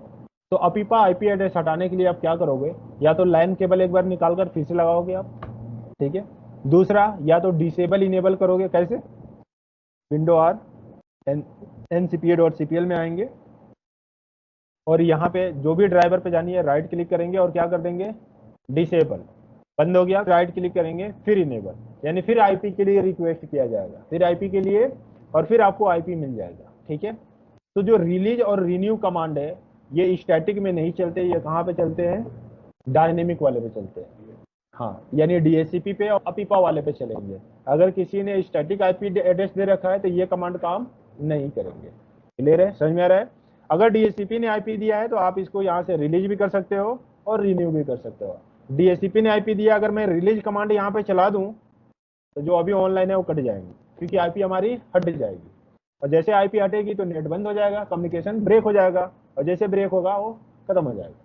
तो अपीपा आईपी एड्रेस हटाने के लिए आप क्या करोगे, या तो लाइन केबल एक बार निकाल कर फिर से लगाओगे आप, ठीक है। दूसरा, या तो डिसेबल इनेबल करोगे, कैसे, विंडो आर ncpa.cpl में आएंगे, और यहाँ पे जो भी ड्राइवर पे जानी है राइट क्लिक करेंगे और क्या कर देंगे, डिसेबल, बंद हो गया, राइट क्लिक करेंगे फिर इनेबल, यानी फिर आईपी के लिए रिक्वेस्ट किया जाएगा, फिर आईपी के लिए, और फिर आपको आईपी मिल जाएगा, ठीक है। तो जो रिलीज और रिन्यू कमांड है, ये स्टैटिक में नहीं चलते, ये कहाँ पे चलते हैं, डायनेमिक वाले पे चलते हैं। हाँ, यानी डीएचसीपी पे और अपीपा वाले पे चलेंगे। अगर किसी ने स्टैटिक आईपी एड्रेस दे रखा है तो ये कमांड काम नहीं करेंगे। क्लियर है, समझ में आ रहा है। अगर डीएचसीपी ने आईपी दिया है तो आप इसको यहाँ से रिलीज भी कर सकते हो और रिन्यू भी कर सकते हो। डीएचसीपी ने आईपी दिया, अगर मैं रिलीज कमांड यहाँ पे चला दूं तो जो अभी ऑनलाइन है वो कट जाएंगे, क्योंकि आईपी हमारी हट जाएगी, और जैसे आईपी हटेगी तो नेट बंद हो जाएगा, कम्युनिकेशन ब्रेक हो जाएगा, और जैसे ब्रेक होगा वो खत्म हो जाएगा,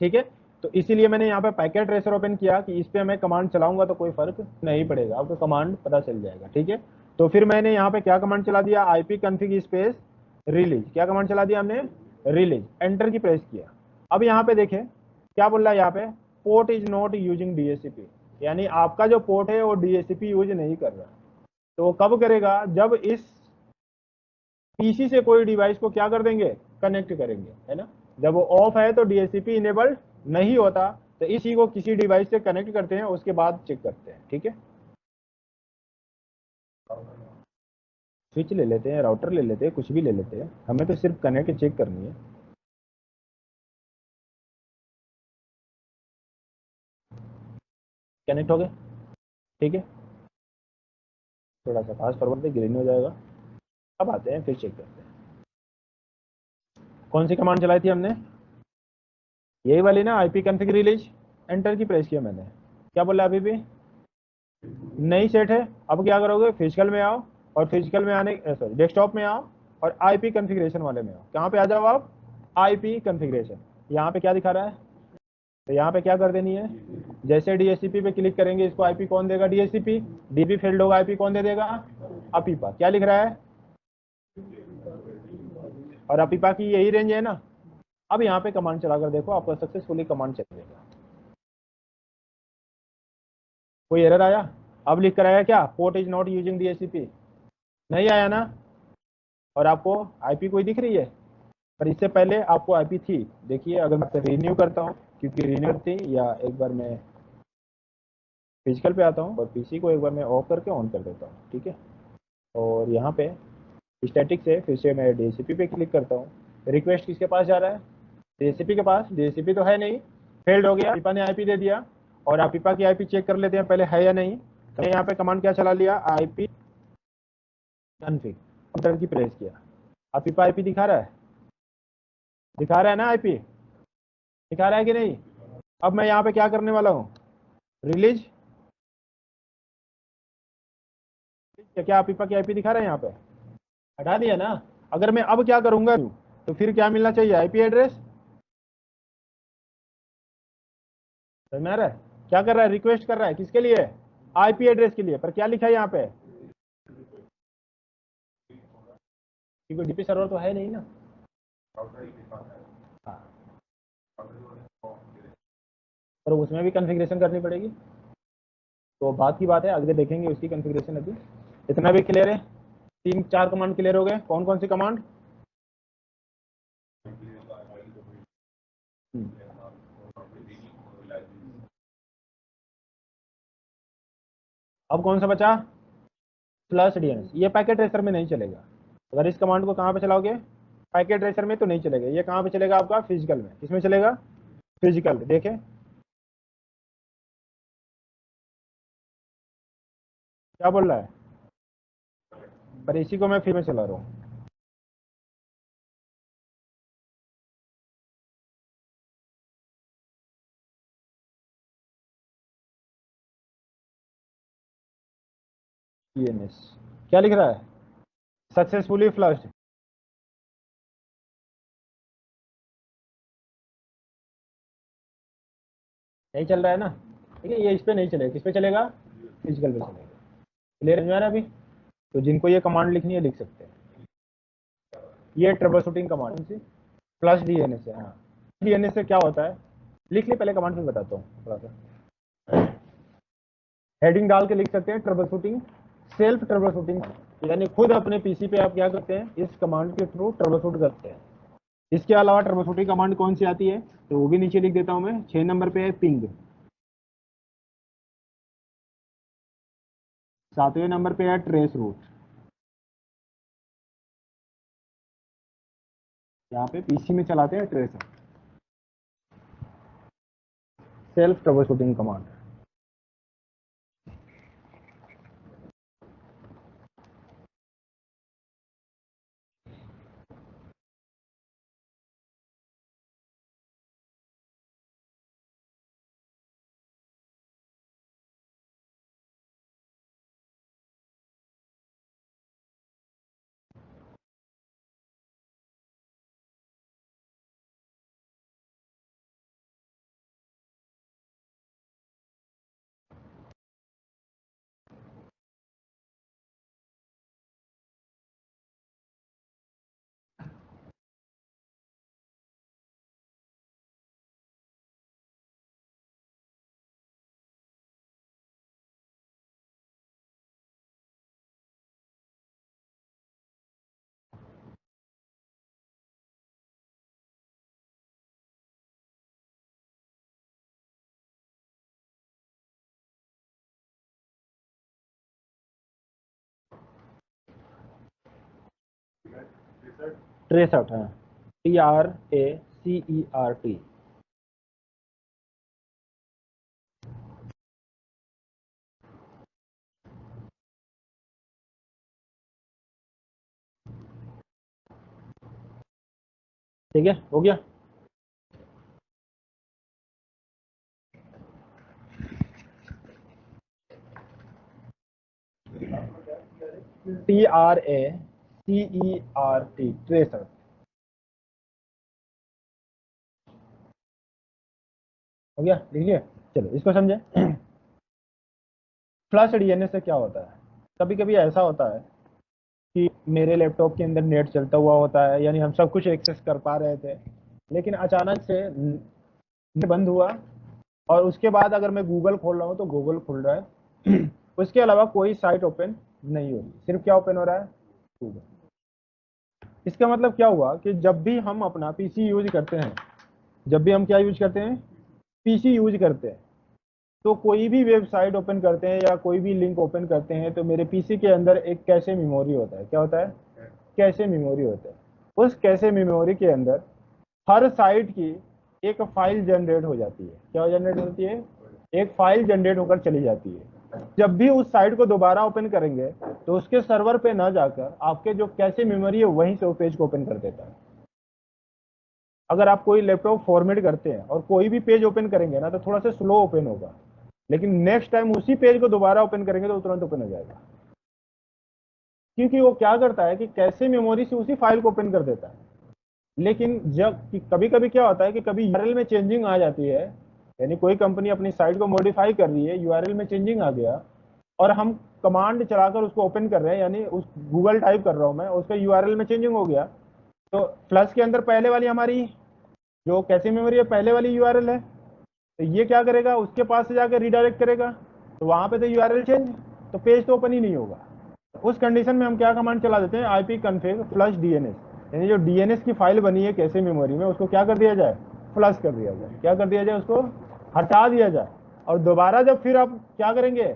ठीक है। तो इसीलिए मैंने यहाँ पे पैकेट ट्रेसर ओपन किया कि इस पे मैं कमांड चलाऊंगा तो कोई फर्क नहीं पड़ेगा, आपको कमांड पता चल जाएगा, ठीक है। तो फिर मैंने यहाँ पे क्या कमांड चला दिया, आईपी कॉन्फ़िग स्पेस रिलीज, क्या कमांड चला दिया हमने, रिलीज, एंटर की प्रेस किया। अब यहाँ पे देखें क्या बोल रहा है, यहाँ पे port is not using DHCP, यानी आपका जो पोर्ट है वो डीएचसीपी यूज नहीं कर रहा। तो वो कब करेगा, जब इस पीसी से कोई डिवाइस को क्या कर देंगे, कनेक्ट करेंगे, है ना। जब वो ऑफ है तो डीएचसीपी इनेबल्ड नहीं होता, तो इसी को किसी डिवाइस से कनेक्ट करते हैं, उसके बाद चेक करते हैं, ठीक है। स्विच ले लेते हैं, राउटर ले लेते हैं, कुछ भी ले लेते हैं, हमें तो सिर्फ कनेक्ट चेक करनी है। कनेक्ट हो गए, ठीक है। थोड़ा सा फास्ट फॉरवर्ड पे ग्रीन हो जाएगा। अब आते हैं फिर चेक करते हैं कौन सी कमांड चलाई थी हमने, यही वाली ना, आईपी कॉन्फ़िग रिलीज, एंटर की प्रेस किया मैंने। क्या बोला अभी भी नहीं सेट है। अब क्या करोगे, फिजिकल में आओ, और फिजिकल में आने, सॉरी डेस्कटॉप में आओ, और आईपी कॉन्फ़िगरेशन वाले में आओ। कहाँ पे आ जाओ आप, आईपी कॉन्फ़िगरेशन। यहाँ पे क्या दिखा रहा है, तो यहाँ पे क्या कर देनी है, जैसे डीएचसीपी पे क्लिक करेंगे इसको आईपी कौन देगा, डीएचसीपी, डीपी फेल्ड होगा, आईपी कौन दे देगा, अपीपा। क्या लिख रहा है, और अपीपा की यही रेंज है ना। अब यहाँ पे कमांड चलाकर देखो, आपका सक्सेसफुली कमांड चलेगा। कोई एरर आया, अब लिख कर आया क्या, port is not using DHCP, नहीं आया ना। और आपको आईपी कोई दिख रही है, पर इससे पहले आपको आईपी थी। देखिए अगर मैं रिन्यू करता हूँ, क्योंकि रिन्यू थी, या एक बार मैं फिजिकल पे आता हूँ और पीसी को एक बार मैं ऑफ करके ऑन कर देता हूँ, ठीक है। और यहाँ पे स्टैटिक से फिर से मैं डीएचसीपी पे क्लिक करता हूँ, रिक्वेस्ट किसके पास जा रहा है? डीएचसीपी के पास। डीएचसीपी तो है नहीं, फेल्ड हो गया, पीपा ने आईपी दे दिया। और आप पीपा की आईपी चेक कर लेते हैं पहले है या नहीं। तो यहाँ पे कमांड क्या चला लिया, आईपी कॉन्फिग, एंटर की प्रेस किया। अब पीपा आईपी दिखा रहा है, दिखा रहा है ना, आईपी दिखा रहा है कि नहीं? अब मैं यहाँ पे क्या करने वाला हूँ, रिलीज, क्या पीपा की आईपी दिखा रहा है यहाँ पे? हटा दिया ना। अगर मैं अब क्या करूंगा तो फिर क्या मिलना चाहिए, आईपी एड्रेस। समझ में आ रहा है? क्या कर रहा है, रिक्वेस्ट कर रहा है किसके लिए, आईपी एड्रेस के लिए। पर क्या लिखा है यहाँ पे, क्योंकि डीपी सर्वर तो है नहीं ना। हाँ, पर उसमें भी कॉन्फ़िगरेशन करनी पड़ेगी। तो बात की बात है, आगे देखेंगे उसकी कॉन्फ़िगरेशन। अभी इतना भी क्लियर है? 3-4 कमांड क्लियर हो गए। कौन कौन सी कमांड? अब कौन सा बचा, फ्लश डीएनएस। ये पैकेट ट्रेसर में नहीं चलेगा। अगर इस कमांड को कहाँ पे चलाओगे, पैकेट ट्रेसर में तो नहीं चलेगा। ये कहाँ पे चलेगा आपका, फिजिकल में। किसमें चलेगा, फिजिकल। देखें क्या बोल रहा है, पर इसी को मैं फिर में चला रहा हूँ। डीएनएस क्या लिख रहा है, सक्सेसफुली फ्लश्ड। नहीं चल रहा है ना, ठीक है। ये इस पे नहीं चलेगा, किस पे चलेगा, फिजिकल पे चलेगा। क्लियर है अभी? तो जिनको ये कमांड लिखनी है लिख सकते हैं। ये ट्रबल शूटिंग कमांड से प्लस डीएनएस है। हाँ, डीएनएस से क्या होता है, लिख ले पहले कमांड, फिर बताता हूँ थोड़ा सा। हेडिंग डाल के लिख सकते हैं, trouble shooting, self trouble shooting, यानी खुद अपने पीसी पे आप क्या करते हैं, इस कमांड के थ्रू ट्रबल शूट करते हैं। इसके अलावा ट्रबल शूटिंग कमांड कौन सी आती है, तो वो भी नीचे लिख देता हूं मैं। 6 नंबर पे है पिंग, 7वें नंबर पे है ट्रेस रूट। यहाँ पे पीसी में चलाते हैं trace, self trouble shooting command. Trace out है, TRACERT। ठीक है, हो गया। TRACERT, tracer. हो गया, लिख लिया। चलो इसको समझे। फ्लश डीएनएस से क्या होता है, कभी कभी ऐसा होता है कि मेरे लैपटॉप के अंदर नेट चलता हुआ होता है, यानी हम सब कुछ एक्सेस कर पा रहे थे, लेकिन अचानक से नेट बंद हुआ। और उसके बाद अगर मैं गूगल खोल रहा हूँ तो गूगल खुल रहा है। उसके अलावा कोई साइट ओपन नहीं हो रही, सिर्फ क्या ओपन हो रहा है, गूगल। इसका मतलब क्या हुआ कि जब भी हम अपना पीसी यूज करते हैं, जब भी हम क्या यूज करते हैं, पीसी यूज करते हैं, तो कोई भी वेबसाइट ओपन करते हैं या कोई भी लिंक ओपन करते हैं, तो मेरे पीसी के अंदर एक कैशे मेमोरी होता है। क्या होता है, कैशे मेमोरी होता है। उस कैशे मेमोरी के अंदर हर साइट की एक फाइल जनरेट हो जाती है। क्या जनरेट होती है? एक फाइल जनरेट होकर चली जाती है। जब भी उस साइट को दोबारा ओपन करेंगे तो उसके सर्वर पे ना जाकर आपके जो कैशे मेमोरी है वहीं से वो पेज को ओपन कर देता है। अगर आप कोई लैपटॉप फॉर्मेट करते हैं और कोई भी पेज ओपन करेंगे ना तो थोड़ा सा स्लो ओपन होगा, लेकिन नेक्स्ट टाइम उसी पेज को दोबारा ओपन करेंगे तो तुरंत ओपन हो जाएगा, क्योंकि वो क्या करता है कि कैशे मेमोरी से उसी फाइल को ओपन कर देता है। लेकिन जब कभी कभी क्या होता है कि कभी यूआरएल में चेंजिंग आ जाती है, यानी कोई कंपनी अपनी साइट को मॉडिफाई कर रही है, यूआरएल में चेंजिंग आ गया और हम कमांड चलाकर उसको ओपन कर रहे हैं, यानी उस गूगल टाइप कर रहा हूं मैं, उसका यूआरएल में चेंजिंग हो गया, तो फ्लश के अंदर पहले वाली हमारी जो कैशे मेमोरी है पहले वाली यूआरएल है, तो ये क्या करेगा, उसके पास से जाकर रिडायरेक्ट करेगा, तो वहां पे तो यूआरएल चेंज, तो पेज तो ओपन ही नहीं होगा। उस कंडीशन में हम क्या कमांड चला देते हैं, आईपी कन्फिग फ्लश डीएनएस, यानी जो डीएनएस की फाइल बनी है कैशे मेमोरी में उसको क्या कर दिया जाए, फ्लश कर दिया जाए। क्या कर दिया जाए, उसको हटा दिया जाए। और दोबारा जब फिर आप क्या करेंगे,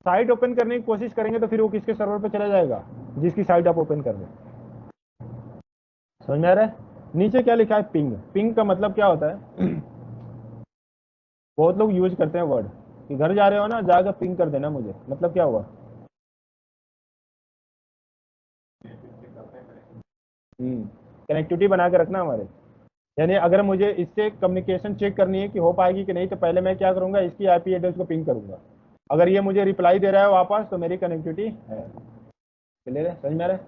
साइट ओपन करने की कोशिश करेंगे तो फिर वो किसके सर्वर पे चला जाएगा, जिसकी साइट आप ओपन कर रहे हैं। समझ में आ रहा है? नीचे क्या लिखा है, पिंग। पिंग का मतलब क्या होता है बहुत लोग यूज करते हैं वर्ड कि घर जा रहे हो ना, जाकर पिंग कर देना मुझे, मतलब क्या हुआ, कनेक्टिविटी बना के रखना हमारे, यानी अगर मुझे इससे कम्युनिकेशन चेक करनी है कि हो पाएगी कि नहीं, तो पहले मैं क्या करूंगा, इसकी आईपी एड्रेस को पिंग करूंगा। अगर ये मुझे रिप्लाई दे रहा है वापस तो मेरी कनेक्टिविटी है। क्लियर है? समझ में आ रहा है?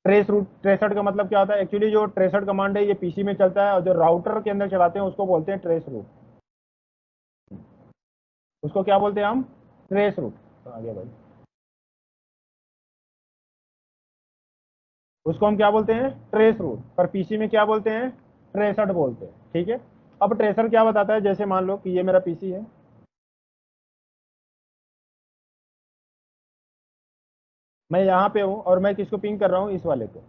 ट्रेस रूट, ट्रेसर का मतलब क्या होता है, एक्चुअली जो ट्रेसर कमांड है ये पीसी में चलता है और जो राउटर के अंदर चलाते हैं उसको बोलते हैं ट्रेस रूट। उसको क्या बोलते हैं हम, ट्रेस रूट। तो आगे भाई, उसको हम क्या बोलते हैं, ट्रेस रूट, पर पीसी में क्या बोलते हैं, ट्रेसर बोलते हैं। ठीक है, अब ट्रेसर क्या बताता है, जैसे मान लो कि ये मेरा पीसी है, मैं यहाँ पे हूँ और मैं किसको पिंग कर रहा हूँ, इस वाले को,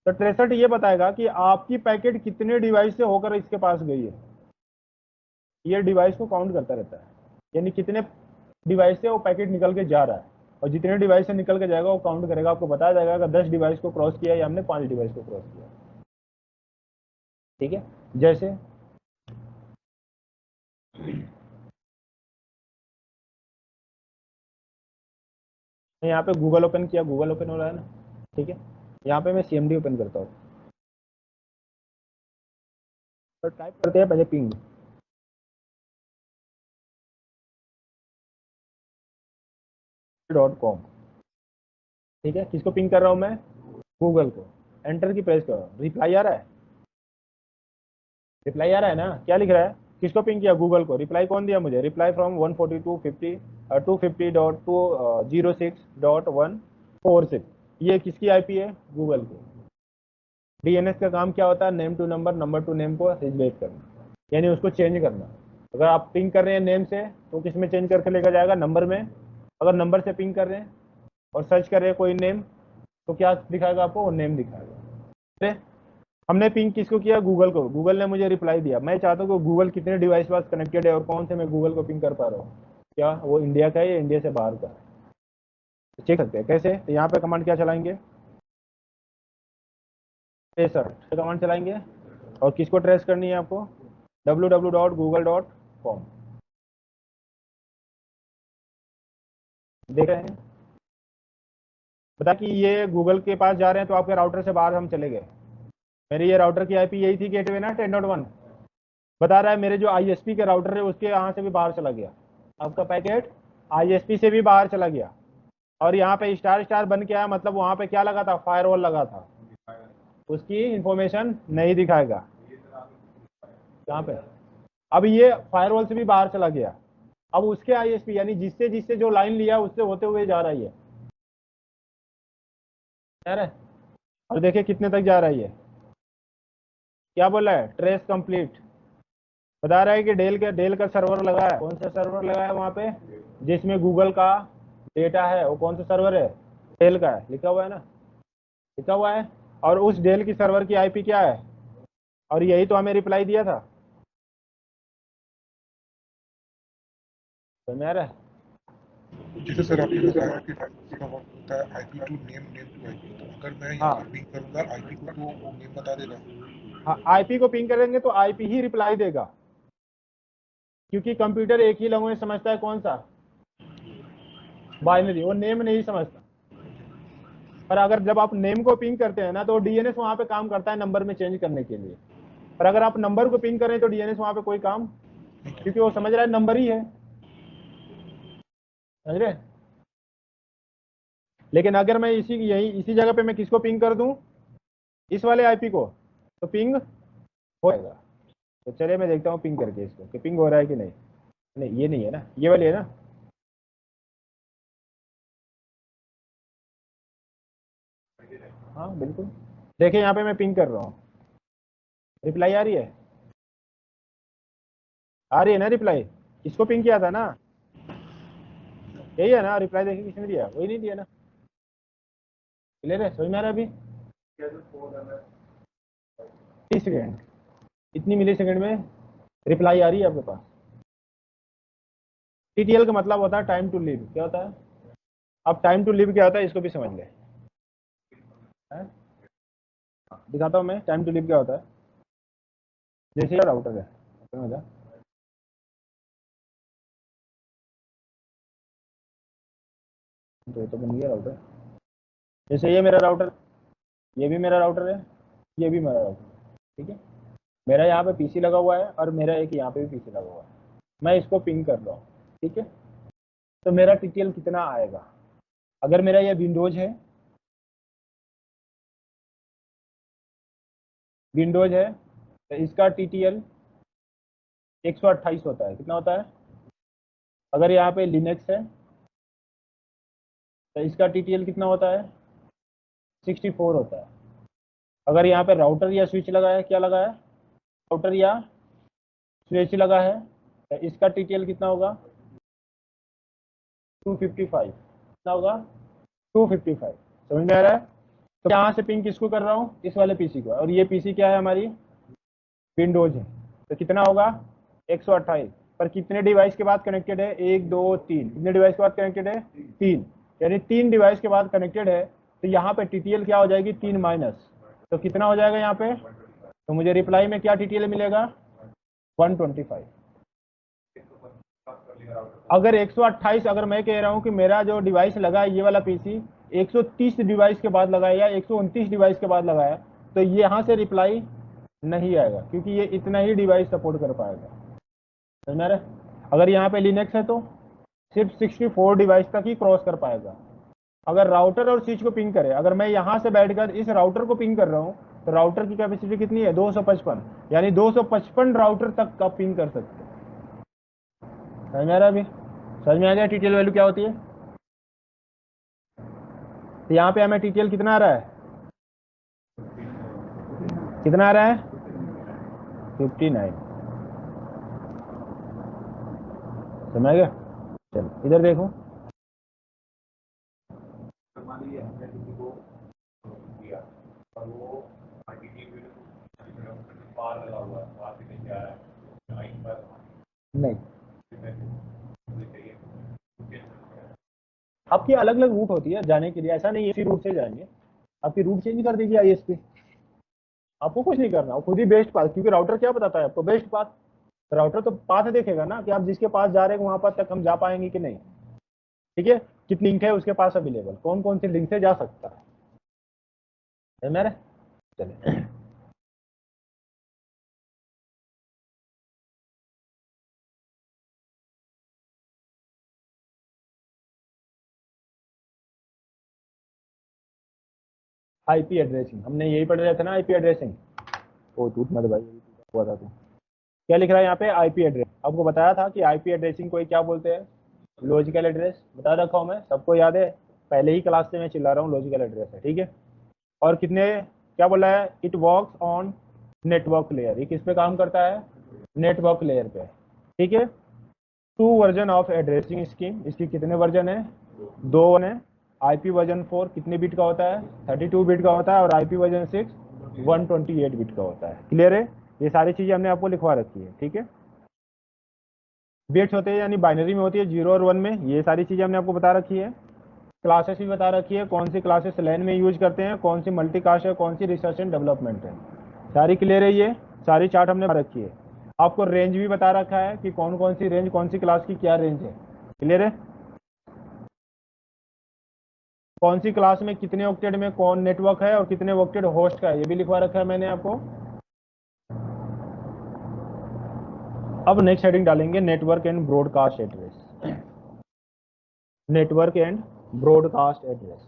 तो ट्रेसर ये बताएगा कि आपकी पैकेट कितने डिवाइस से होकर इसके पास गई है। ये डिवाइस को काउंट करता रहता है, यानी कितने डिवाइस से वो पैकेट निकल के जा रहा है, और जितने डिवाइस से निकल के जाएगा वो काउंट करेगा, आपको बताया जाएगा अगर 10 डिवाइस को क्रॉस किया या हमने 5 डिवाइस को क्रॉस किया। ठीक है, जैसे यहाँ पे गूगल ओपन किया, गूगल ओपन हो रहा है ना, ठीक है, यहाँ पे मैं सीएमडी ओपन करता हूँ, तो टाइप करते हैं पहले पिंग .com। ठीक है, किसको पिंग कर रहा हूँ मैं, गूगल को। एंटर की प्रेस करो, रिप्लाई आ रहा है, रिप्लाई आ रहा है ना, क्या लिख रहा है, किसको पिंग किया, गूगल को। रिप्लाई कौन दिया मुझे, रिप्लाई फ्रॉम 142.50 250.206.146। ये किसकी आईपी है, गूगल की। डीएनएस का काम क्या होता है, name to number, number to name को रिजेक्ट करना, यानी उसको चेंज करना। अगर आप पिंग कर रहे हैं नेम से तो किस में चेंज करके लेकर जाएगा, नंबर में। अगर नंबर से पिंग कर रहे हैं और सर्च कर रहे हैं कोई नेम, तो क्या दिखाएगा आपको, वो नेम दिखाएगा। हमने पिंग किसको किया, गूगल को, गूगल ने मुझे रिप्लाई दिया। मैं चाहता हूँ कि गूगल कितने डिवाइस पास कनेक्टेड है और कौन से मैं गूगल को पिंग कर पा रहा हूँ, क्या वो इंडिया का है या इंडिया से बाहर का, तो चेक सकते हैं कैसे। तो यहाँ पे कमांड क्या चलाएंगे, ट्रेसर कमांड चलाएंगे, और किसको ट्रेस करनी है आपको, www.google.com। देख रहे हैं, बता कि ये गूगल के पास जा रहे हैं, तो आपके राउटर से बाहर हम चले गए। मेरी ये राउटर की आईपी यही थी, गेटवे ना 10.1, बता रहा है मेरे जो आईएसपी के राउटर है उसके यहाँ से भी बाहर चला गया, आपका पैकेट आईएसपी से भी बाहर चला गया। और यहाँ पे स्टार स्टार बन के आया, मतलब वहां पे क्या लगा था, फायरवॉल लगा था, उसकी इंफॉर्मेशन नहीं दिखाएगा। यहाँ पे अब ये फायरवॉल से भी बाहर चला गया, अब उसके आईएसपी यानी जिससे जिससे जो लाइन लिया उससे होते हुए जा रहा है, यार है। और देखिए कितने तक जा रहा है, ये क्या बोल रहा है, ट्रेस कंप्लीट। बता रहा है कि डेल का सर्वर लगा है, कौन सा सर्वर लगा है वहां पे, जिसमें गूगल का डेटा है, वो कौन सा सर्वर है, डेल का है, लिखा हुआ है ना, लिखा हुआ है। और उस डेल की सर्वर की आईपी क्या है, और यही तो हमें रिप्लाई दिया था। समझ में आ रहा है? जैसे सर आपने बताया कि 5G का वर्क होता है IP to name, name to IP, तो अगर मैं यहाँ हाँ पर पिंग करूंगा आईपी को तो वो नेम बता देगा। हाँ, आईपी को पिंग करेंगे तो आईपी ही रिप्लाई देगा, क्योंकि कंप्यूटर एक ही लैंग्वेज समझता है, कौन सा, बाइनरी, वो नेम नहीं समझता। पर अगर जब आप नेम को पिंग करते हैं ना तो डीएनएस वहां पे काम करता है नंबर में चेंज करने के लिए। पर अगर आप नंबर को पिंग करें तो डीएनएस वहां पे कोई काम, क्योंकि वो समझ रहा है नंबर ही है, समझ रहे। लेकिन अगर मैं इसी जगह पे मैं किसको पिंग कर दूं, इस वाले आईपी को, तो पिंग हो जाएगा। तो चलिए मैं देखता हूँ पिंग करके इसको कि पिंग हो रहा है कि नहीं। नहीं ये नहीं है ना, ये वाली है ना। हाँ बिल्कुल, देखिए यहाँ पे मैं पिंग कर रहा हूँ, रिप्लाई आ रही है, आ रही है ना रिप्लाई। इसको पिंग किया था ना, यही है ना रिप्लाई, देखिए किसने दिया, वही नहीं दिया ना। क्लियर है, समझ में आ रहा है अभी। 30 सेकेंड, इतनी मिली सेकेंड में रिप्लाई आ रही है आपके पास। टीटीएल का मतलब होता है टाइम टू लिव, क्या होता है। अब टाइम टू लिव क्या होता है इसको भी समझ ले, हैं? दिखाता हूँ मैं टाइम टू लिव क्या होता है। जैसे राउटर है, समझ आ? तो बन गया राउटर। जैसे ये मेरा राउटर, ये भी मेरा राउटर है, ये भी मेरा राउटर है, ठीक है। मेरा यहाँ पे पीसी लगा हुआ है और मेरा एक यहाँ पे भी पीसी लगा हुआ है, मैं इसको पिंग कर रहा हूँ, ठीक है। तो मेरा टीटीएल कितना आएगा, अगर मेरा ये विंडोज है तो इसका टीटीएल 128 होता है, कितना होता है। अगर यहाँ पे लिनक्स है तो इसका टीटीएल कितना होता है, 64 होता है। अगर यहाँ पे राउटर या स्विच लगा है, क्या लगा है, राउटर या स्विच लगा है, तो इसका टीटीएल कितना होगा, 255, कितना होगा, 255। समझ में आ रहा है। तो यहाँ से पिंग किसको कर रहा हूँ, इस वाले पीसी को, और ये पीसी क्या है हमारी, विंडोज है। तो कितना होगा, 128। पर कितने डिवाइस के बाद कनेक्टेड है, 1 2 3, कितने डिवाइस के बाद कनेक्टेड है, 3, यानी 3 डिवाइस के बाद कनेक्टेड है। तो यहाँ पे टीटीएल क्या हो जाएगी, 3 माइनस, तो कितना हो जाएगा यहाँ पे, तो मुझे रिप्लाई में क्या टीटीएल मिलेगा, 125। अगर 128, अगर मैं कह रहा हूँ कि मेरा जो डिवाइस लगा है ये वाला पीसी 130 डिवाइस के बाद लगा है या 129 डिवाइस के बाद लगा है, तो यहाँ से रिप्लाई नहीं आएगा, क्योंकि ये इतना ही डिवाइस सपोर्ट कर पाएगा, समझ में आ रहा है? अगर यहाँ पे लिनक्स है तो सिर्फ 64 डिवाइस तक ही क्रॉस कर पाएगा। अगर राउटर और स्विच को पिंग करे, अगर मैं यहाँ से बैठकर इस राउटर को पिंग कर रहा हूँ, तो राउटर की कैपेसिटी कितनी है, 255, यानी 255 राउटर तक आप पिंग कर सकते हैं। समझ में आ रहा है अभी, समझ में आ गया टीटीएल वैल्यू क्या होती है। तो यहाँ पे हमें टीटीएल कितना आ रहा है, कितना आ रहा है, 59। समझ गया। चलो इधर देखो, नहीं आपकी अलग अलग रूट होती है जाने के लिए, ऐसा नहीं है इसी रूट से जाएंगे, आपकी रूट चेंज कर दीजिए आईएसपी, आपको कुछ नहीं करना, वो खुद ही बेस्ट पाथ, क्योंकि राउटर क्या बताता है आपको, बेस्ट पाथ। राउटर तो पाथ देखेगा ना कि आप जिसके पास जा रहे हैं वहां पर तक हम जा पाएंगे कि नहीं, ठीक है। कितनी लिंक है उसके पास अवेलेबल, कौन कौन सी लिंक से जा सकता है मेरे। चलिए आईपी एड्रेसिंग, हमने यही पढ़ रहे थे ना, आईपी एड्रेसिंग। ओ टूट मत भाई, हुआ था तू, क्या लिख रहा है यहाँ पे, आईपी एड्रेस। आपको बताया था कि आईपी एड्रेसिंग को क्या बोलते हैं, लॉजिकल एड्रेस, बता रखा हूँ मैं, सबको याद है, पहले ही क्लास से मैं चिल्ला रहा हूँ, लॉजिकल एड्रेस है, ठीक है। और कितने, क्या बोला है, it works on network layer, ये किस पे काम करता है, नेटवर्क लेयर पे, ठीक है। 2 वर्जन ऑफ एड्रेसिंग स्कीम, इसकी कितने वर्जन है, 2 है। आईपी वर्जन 4 कितने बिट का होता है, 32 बिट का होता है, और आईपी वर्जन 6 128 बिट का होता है। क्लियर है, ये सारी चीजें हमने आपको लिखवा रखी है, ठीक है। बिट्स होते हैं यानी बाइनरी में होती है 0 और 1 में, ये सारी चीजें हमने आपको बता रखी है। क्लासेस भी बता रखी है, कौन सी क्लासेस लैन में यूज करते हैं, कौन सी मल्टीकास्ट है, कौन सी रिसर्च एंड डेवलपमेंट है, सारी क्लियर है। ये सारी चार्ट हमने बता रखी है। आपको रेंज भी बता रखा है कि कौन कौन सी रेंज, कौन सी क्लास की क्या रेंज है, क्लियर है। कौन सी क्लास में कितने ऑक्टेट में कौन नेटवर्क है और कितने ऑक्टेट होस्ट का है, ये भी लिखवा रखा है मैंने आपको। अब नेक्स्ट हेडिंग डालेंगे network and broadcast address. Network and broadcast address.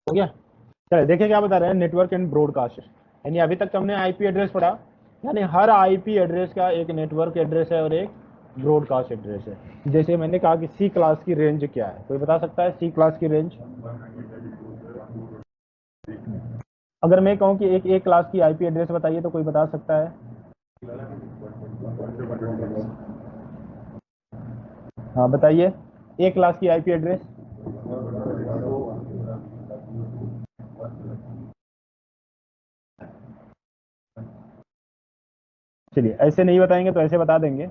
हो गया। चलिए देखिए क्या बता रहे हैं नेटवर्क एंड ब्रॉडकास्ट। यानी अभी तक हमने आईपी एड्रेस पढ़ा, यानी हर आईपी एड्रेस का एक नेटवर्क एड्रेस है और एक ब्रॉडकास्ट एड्रेस है। जैसे मैंने कहा कि सी क्लास की रेंज क्या है, कोई बता सकता है सी क्लास की रेंज? अगर मैं कहूं कि एक क्लास की आईपी एड्रेस बताइए तो कोई बता सकता है? हाँ बताइए, एक क्लास की आईपी एड्रेस। चलिए ऐसे नहीं बताएंगे तो ऐसे बता देंगे।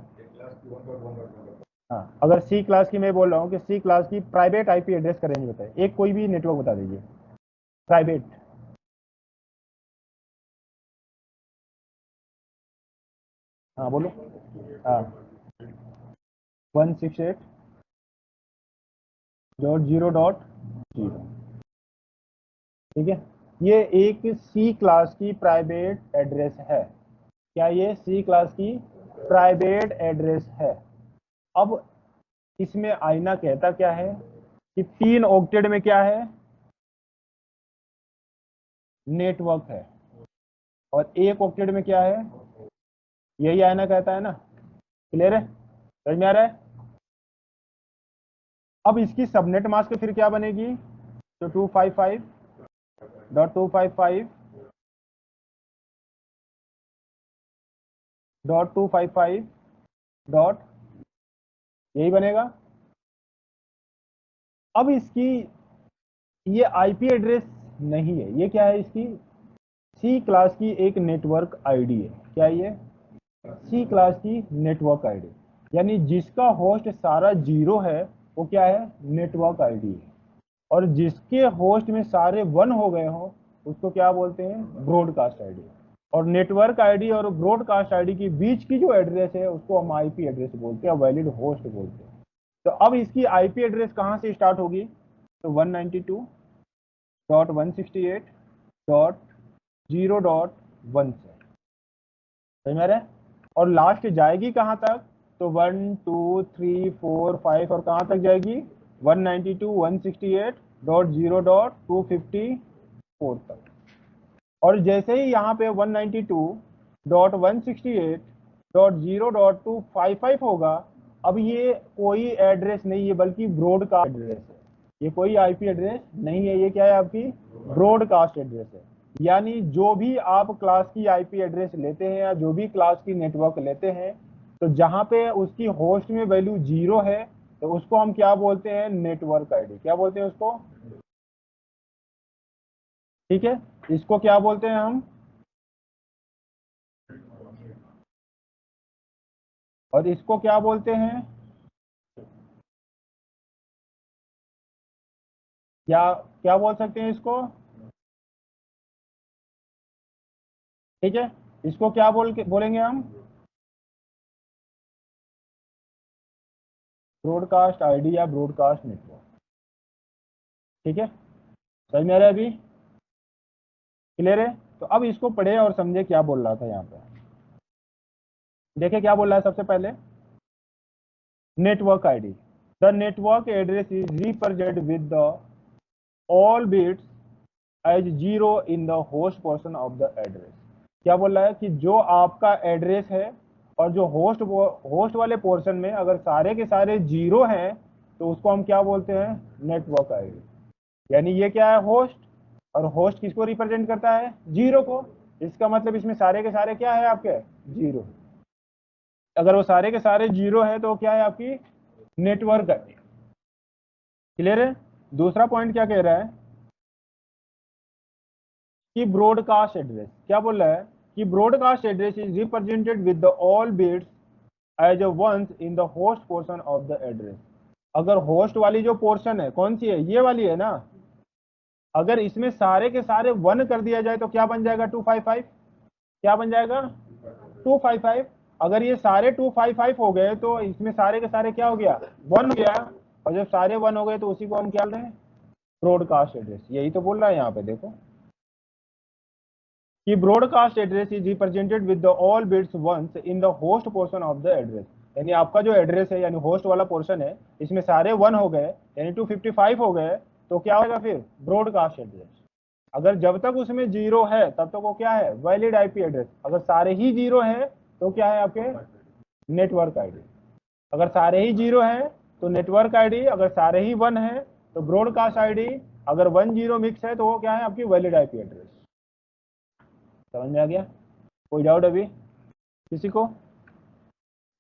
हाँ, अगर सी क्लास की मैं बोल रहा हूँ कि सी क्लास की प्राइवेट आईपी एड्रेस का रेंज बताइए, एक कोई भी नेटवर्क बता दीजिए प्राइवेट। हाँ बोलो। हाँ 168.0.0। ठीक है, ये एक सी क्लास की प्राइवेट एड्रेस है। क्या ये सी क्लास की प्राइवेट एड्रेस है? अब इसमें आईना कहता क्या है कि 3 ऑक्टेट में क्या है, नेटवर्क है, और 1 ऑक्टेट में क्या है, यही आईना कहता है ना। क्लियर है, समझ में आ रहा है? अब इसकी सबनेट मास्क फिर क्या बनेगी, तो 255.255.255. यही बनेगा। अब इसकी ये आईपी एड्रेस नहीं है, ये क्या है, इसकी सी क्लास की एक नेटवर्क आईडी है। क्या ये सी क्लास की नेटवर्क आईडी, यानी जिसका होस्ट सारा 0 है वो क्या है, नेटवर्क आईडी है। और जिसके होस्ट में सारे 1 हो गए हो उसको क्या बोलते हैं, ब्रॉडकास्ट आईडी। और नेटवर्क आईडी और ब्रॉडकास्ट आईडी के बीच की जो एड्रेस है उसको हम आईपी एड्रेस बोलते हैं, वैलिड होस्ट बोलते हैं। तो अब इसकी आईपी एड्रेस कहां से स्टार्ट होगी, तो 192.168.0.1 से, समझ में आ रहा है? और लास्ट जाएगी कहां तक, तो 1 2 3 4 5 और कहां तक जाएगी, 192.168.0.254 तक। और जैसे ही यहाँ पे 192.168.0.255 होगा, अब ये कोई एड्रेस नहीं है बल्कि ब्रॉडकास्ट एड्रेस है। ये कोई आईपी एड्रेस नहीं है, ये क्या है, आपकी ब्रॉडकास्ट एड्रेस है। यानी जो भी आप क्लास की आईपी एड्रेस लेते हैं या जो भी क्लास की नेटवर्क लेते हैं, तो जहां पे उसकी होस्ट में वैल्यू 0 है तो उसको हम क्या बोलते हैं, नेटवर्क आईडी। क्या बोलते हैं उसको, ठीक है, इसको क्या बोलते हैं हम, और इसको क्या बोलते हैं, क्या क्या बोल सकते हैं इसको, ठीक है, इसको क्या बोलेंगे हम, ब्रॉडकास्ट आईडी या ब्रॉडकास्ट नेटवर्क। ठीक है, समझ में आ रहा है अभी, क्लियर है? तो अब इसको पढ़े और समझे क्या बोल रहा था यहाँ पे। देखिए क्या बोल रहा है, सबसे पहले network ID, the network address is represented with the all bits as 0 in the host portion of the address. क्या बोल रहा है कि जो आपका एड्रेस है और जो होस्ट वाले पोर्शन में अगर सारे के सारे 0 हैं तो उसको हम क्या बोलते हैं, नेटवर्क आईडी। यानी ये क्या है, होस्ट, और होस्ट किसको रिप्रेजेंट करता है, 0 को। इसका मतलब इसमें सारे के सारे क्या है, आपके 0। अगर वो सारे के सारे 0 है तो क्या है, आपकी नेटवर्क आईडी। क्लियर है। दूसरा पॉइंट क्या कह रहा है कि ब्रॉडकास्ट एड्रेस, क्या बोल रहा है कि broadcast address is represented with the all bits as a ones in the host portion of the address. अगर होस्ट वाली जो पोर्शन है कौन सी है, ये वाली है ना, अगर इसमें सारे के सारे 1 कर दिया जाए तो क्या बन जाएगा 255, क्या बन जाएगा 255। अगर ये सारे 255 हो गए तो इसमें सारे के सारे क्या हो गया 1 हो गया, और जब सारे 1 हो गए तो उसी को हम क्या बोल रहे हैं ब्रॉडकास्ट एड्रेस। यही तो बोल रहा है यहाँ पे देखो कि broadcast address is represented with the all bits ones in the host portion of the address. यानी आपका जो एड्रेस है यानी होस्ट वाला पोर्शन है इसमें सारे 1 हो गए यानी 255 हो गए तो क्या होगा फिर ब्रॉडकास्ट एड्रेस। अगर जब तक उसमें 0 है तब तक वो क्या है वैलिड आईपी एड्रेस। अगर सारे ही 0 है तो क्या है आपके नेटवर्क आईडी। अगर सारे ही 0 है तो नेटवर्क आईडी, अगर सारे ही 1 है तो ब्रॉडकास्ट आईडी, अगर 1-0 मिक्स है तो वो क्या है आपकी वैलिड आईपी एड्रेस। समझ में आ गया, कोई डाउट अभी किसी को?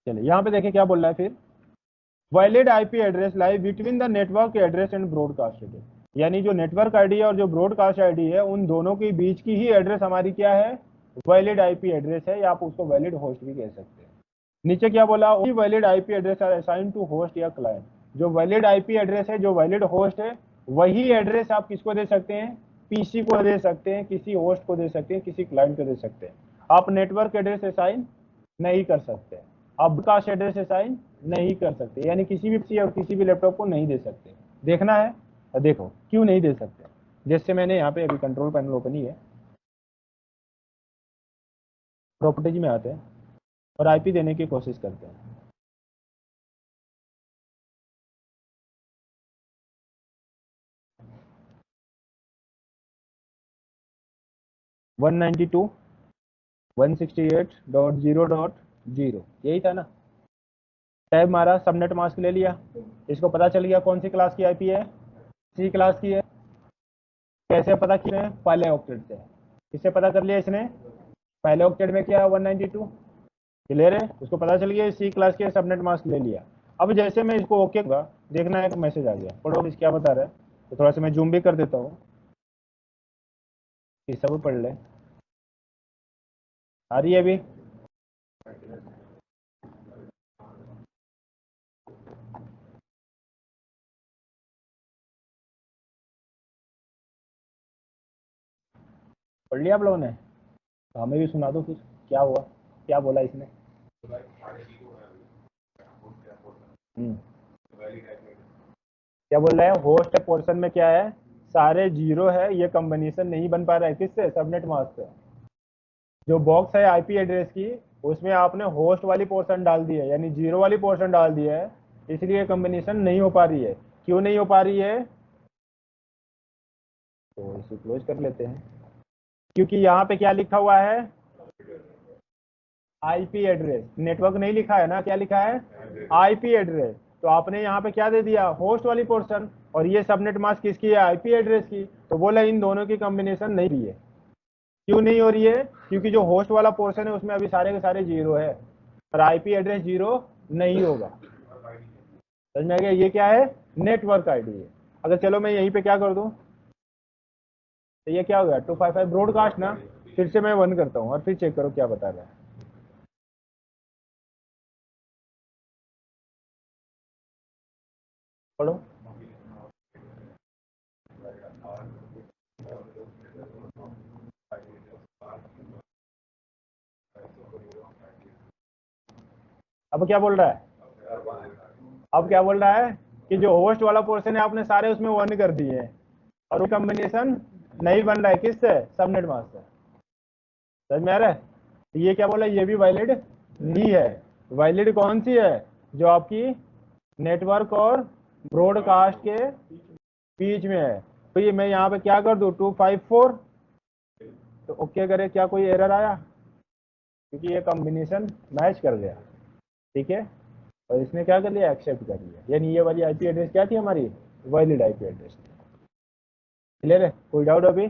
चलिए यहाँ पे देखिए क्या बोल रहा है फिर, valid IP address lie between the network address and broadcast address. यानी जो नेटवर्क आईडी है और जो ब्रॉडकास्ट आईडी है उन दोनों के बीच की ही एड्रेस हमारी क्या है वैलिड आईपी एड्रेस है, या आप उसको वैलिड होस्ट भी कह सकते हैं। नीचे क्या बोला, valid IP address are assign to host या क्लाइंट। जो वैलिड आईपी एड्रेस है, जो वैलिड होस्ट है, वही एड्रेस आप किसको दे सकते हैं, पीसी को दे सकते हैं, किसी होस्ट को दे सकते हैं, किसी क्लाइंट को दे सकते हैं। आप नेटवर्क एड्रेस असाइन नहीं कर सकते, आप ब्रॉडकास्ट एड्रेस असाइन नहीं कर सकते, यानी किसी भी पीसी और किसी भी लैपटॉप को नहीं दे सकते। देखना है तो देखो क्यों नहीं दे सकते। जैसे मैंने यहाँ पे अभी कंट्रोल पैनल ओपन ही है, प्रॉपर्टीज में आते हैं और आईपी देने की कोशिश करते हैं। वन 192.168.0.0 यही था ना। टैब मारा, सबनेट मास्क ले लिया, इसको पता चल गया कौन सी क्लास की आईपी है, सी क्लास की है। कैसे पता किया, पहले ऑक्टेट से। किससे पता कर लिया इसने, पहले ऑक्टेट में क्या 192 क्लियर है, उसको पता चल गया सी क्लास के, सबनेट मास्क ले लिया। अब जैसे मैं इसको ओके होगा, देखना है एक मैसेज आ गया, पढ़ो इस क्या बता रहा है। तो थोड़ा सा मैं जूम भी कर देता हूँ कि सब पढ़ ले। आ रही है अभी, पढ़ लिया आप लोगों ने? तो हमें भी सुना दो फिर क्या हुआ, क्या बोला इसने। क्या बोल रहा है, होस्ट पोर्शन में क्या है, सारे 0 है, ये कॉम्बिनेशन नहीं बन पा रहा है किससे, सबनेट मास्क से। जो बॉक्स है आईपी एड्रेस की उसमें आपने होस्ट वाली पोर्शन डाल दी है, यानी 0 वाली पोर्शन डाल दी है, इसलिए कॉम्बिनेशन नहीं हो पा रही है। क्यों नहीं हो पा रही है, तो इसे क्लोज कर लेते हैं। क्योंकि यहाँ पे क्या लिखा हुआ है, आईपी एड्रेस, नेटवर्क नहीं लिखा है ना, क्या लिखा है आईपी एड्रेस। तो आपने यहाँ पे क्या दे दिया, होस्ट वाली पोर्शन, और ये सबनेट मास्क किसकी है, आईपी एड्रेस की। तो बोला इन दोनों की कॉम्बिनेशन नहीं रही है। क्यों नहीं हो रही है, क्योंकि जो होस्ट वाला पोर्शन है उसमें अभी सारे के सारे 0 है और आईपी एड्रेस 0 नहीं होगा। समझ में आ गया, ये क्या है नेटवर्क आईडी है। अगर चलो मैं यहीं पे क्या कर दूं, तो ये क्या हो गया 255 ब्रॉडकास्ट ना। फिर से मैं 1 करता हूँ और फिर चेक करो क्या बता रहा है। पढ़ो, अब क्या बोल रहा है, अब क्या बोल रहा है कि जो होस्ट वाला पोर्शन है आपने सारे उसमें 1 कर दिए हैं और वो कॉम्बिनेशन नहीं बन रहा है किससे, सबनेट मास्क से। समझ में आ रहा है, तो ये क्या बोला, ये भी वैलिड नहीं है। वैलिड कौन सी है, जो आपकी नेटवर्क और ब्रॉडकास्ट के बीच में है। तो ये मैं यहाँ पे क्या कर दूं 254, तो ओके करे, क्या कोई एरर आया, क्योंकि ये कॉम्बिनेशन मैच कर गया, ठीक है। और इसने क्या कर लिया, एक्सेप्ट कर लिया, यानी ये वाली आईपी एड्रेस क्या थी हमारी, वैलिड आईपी एड्रेस। क्लियर है, कोई डाउट अभी?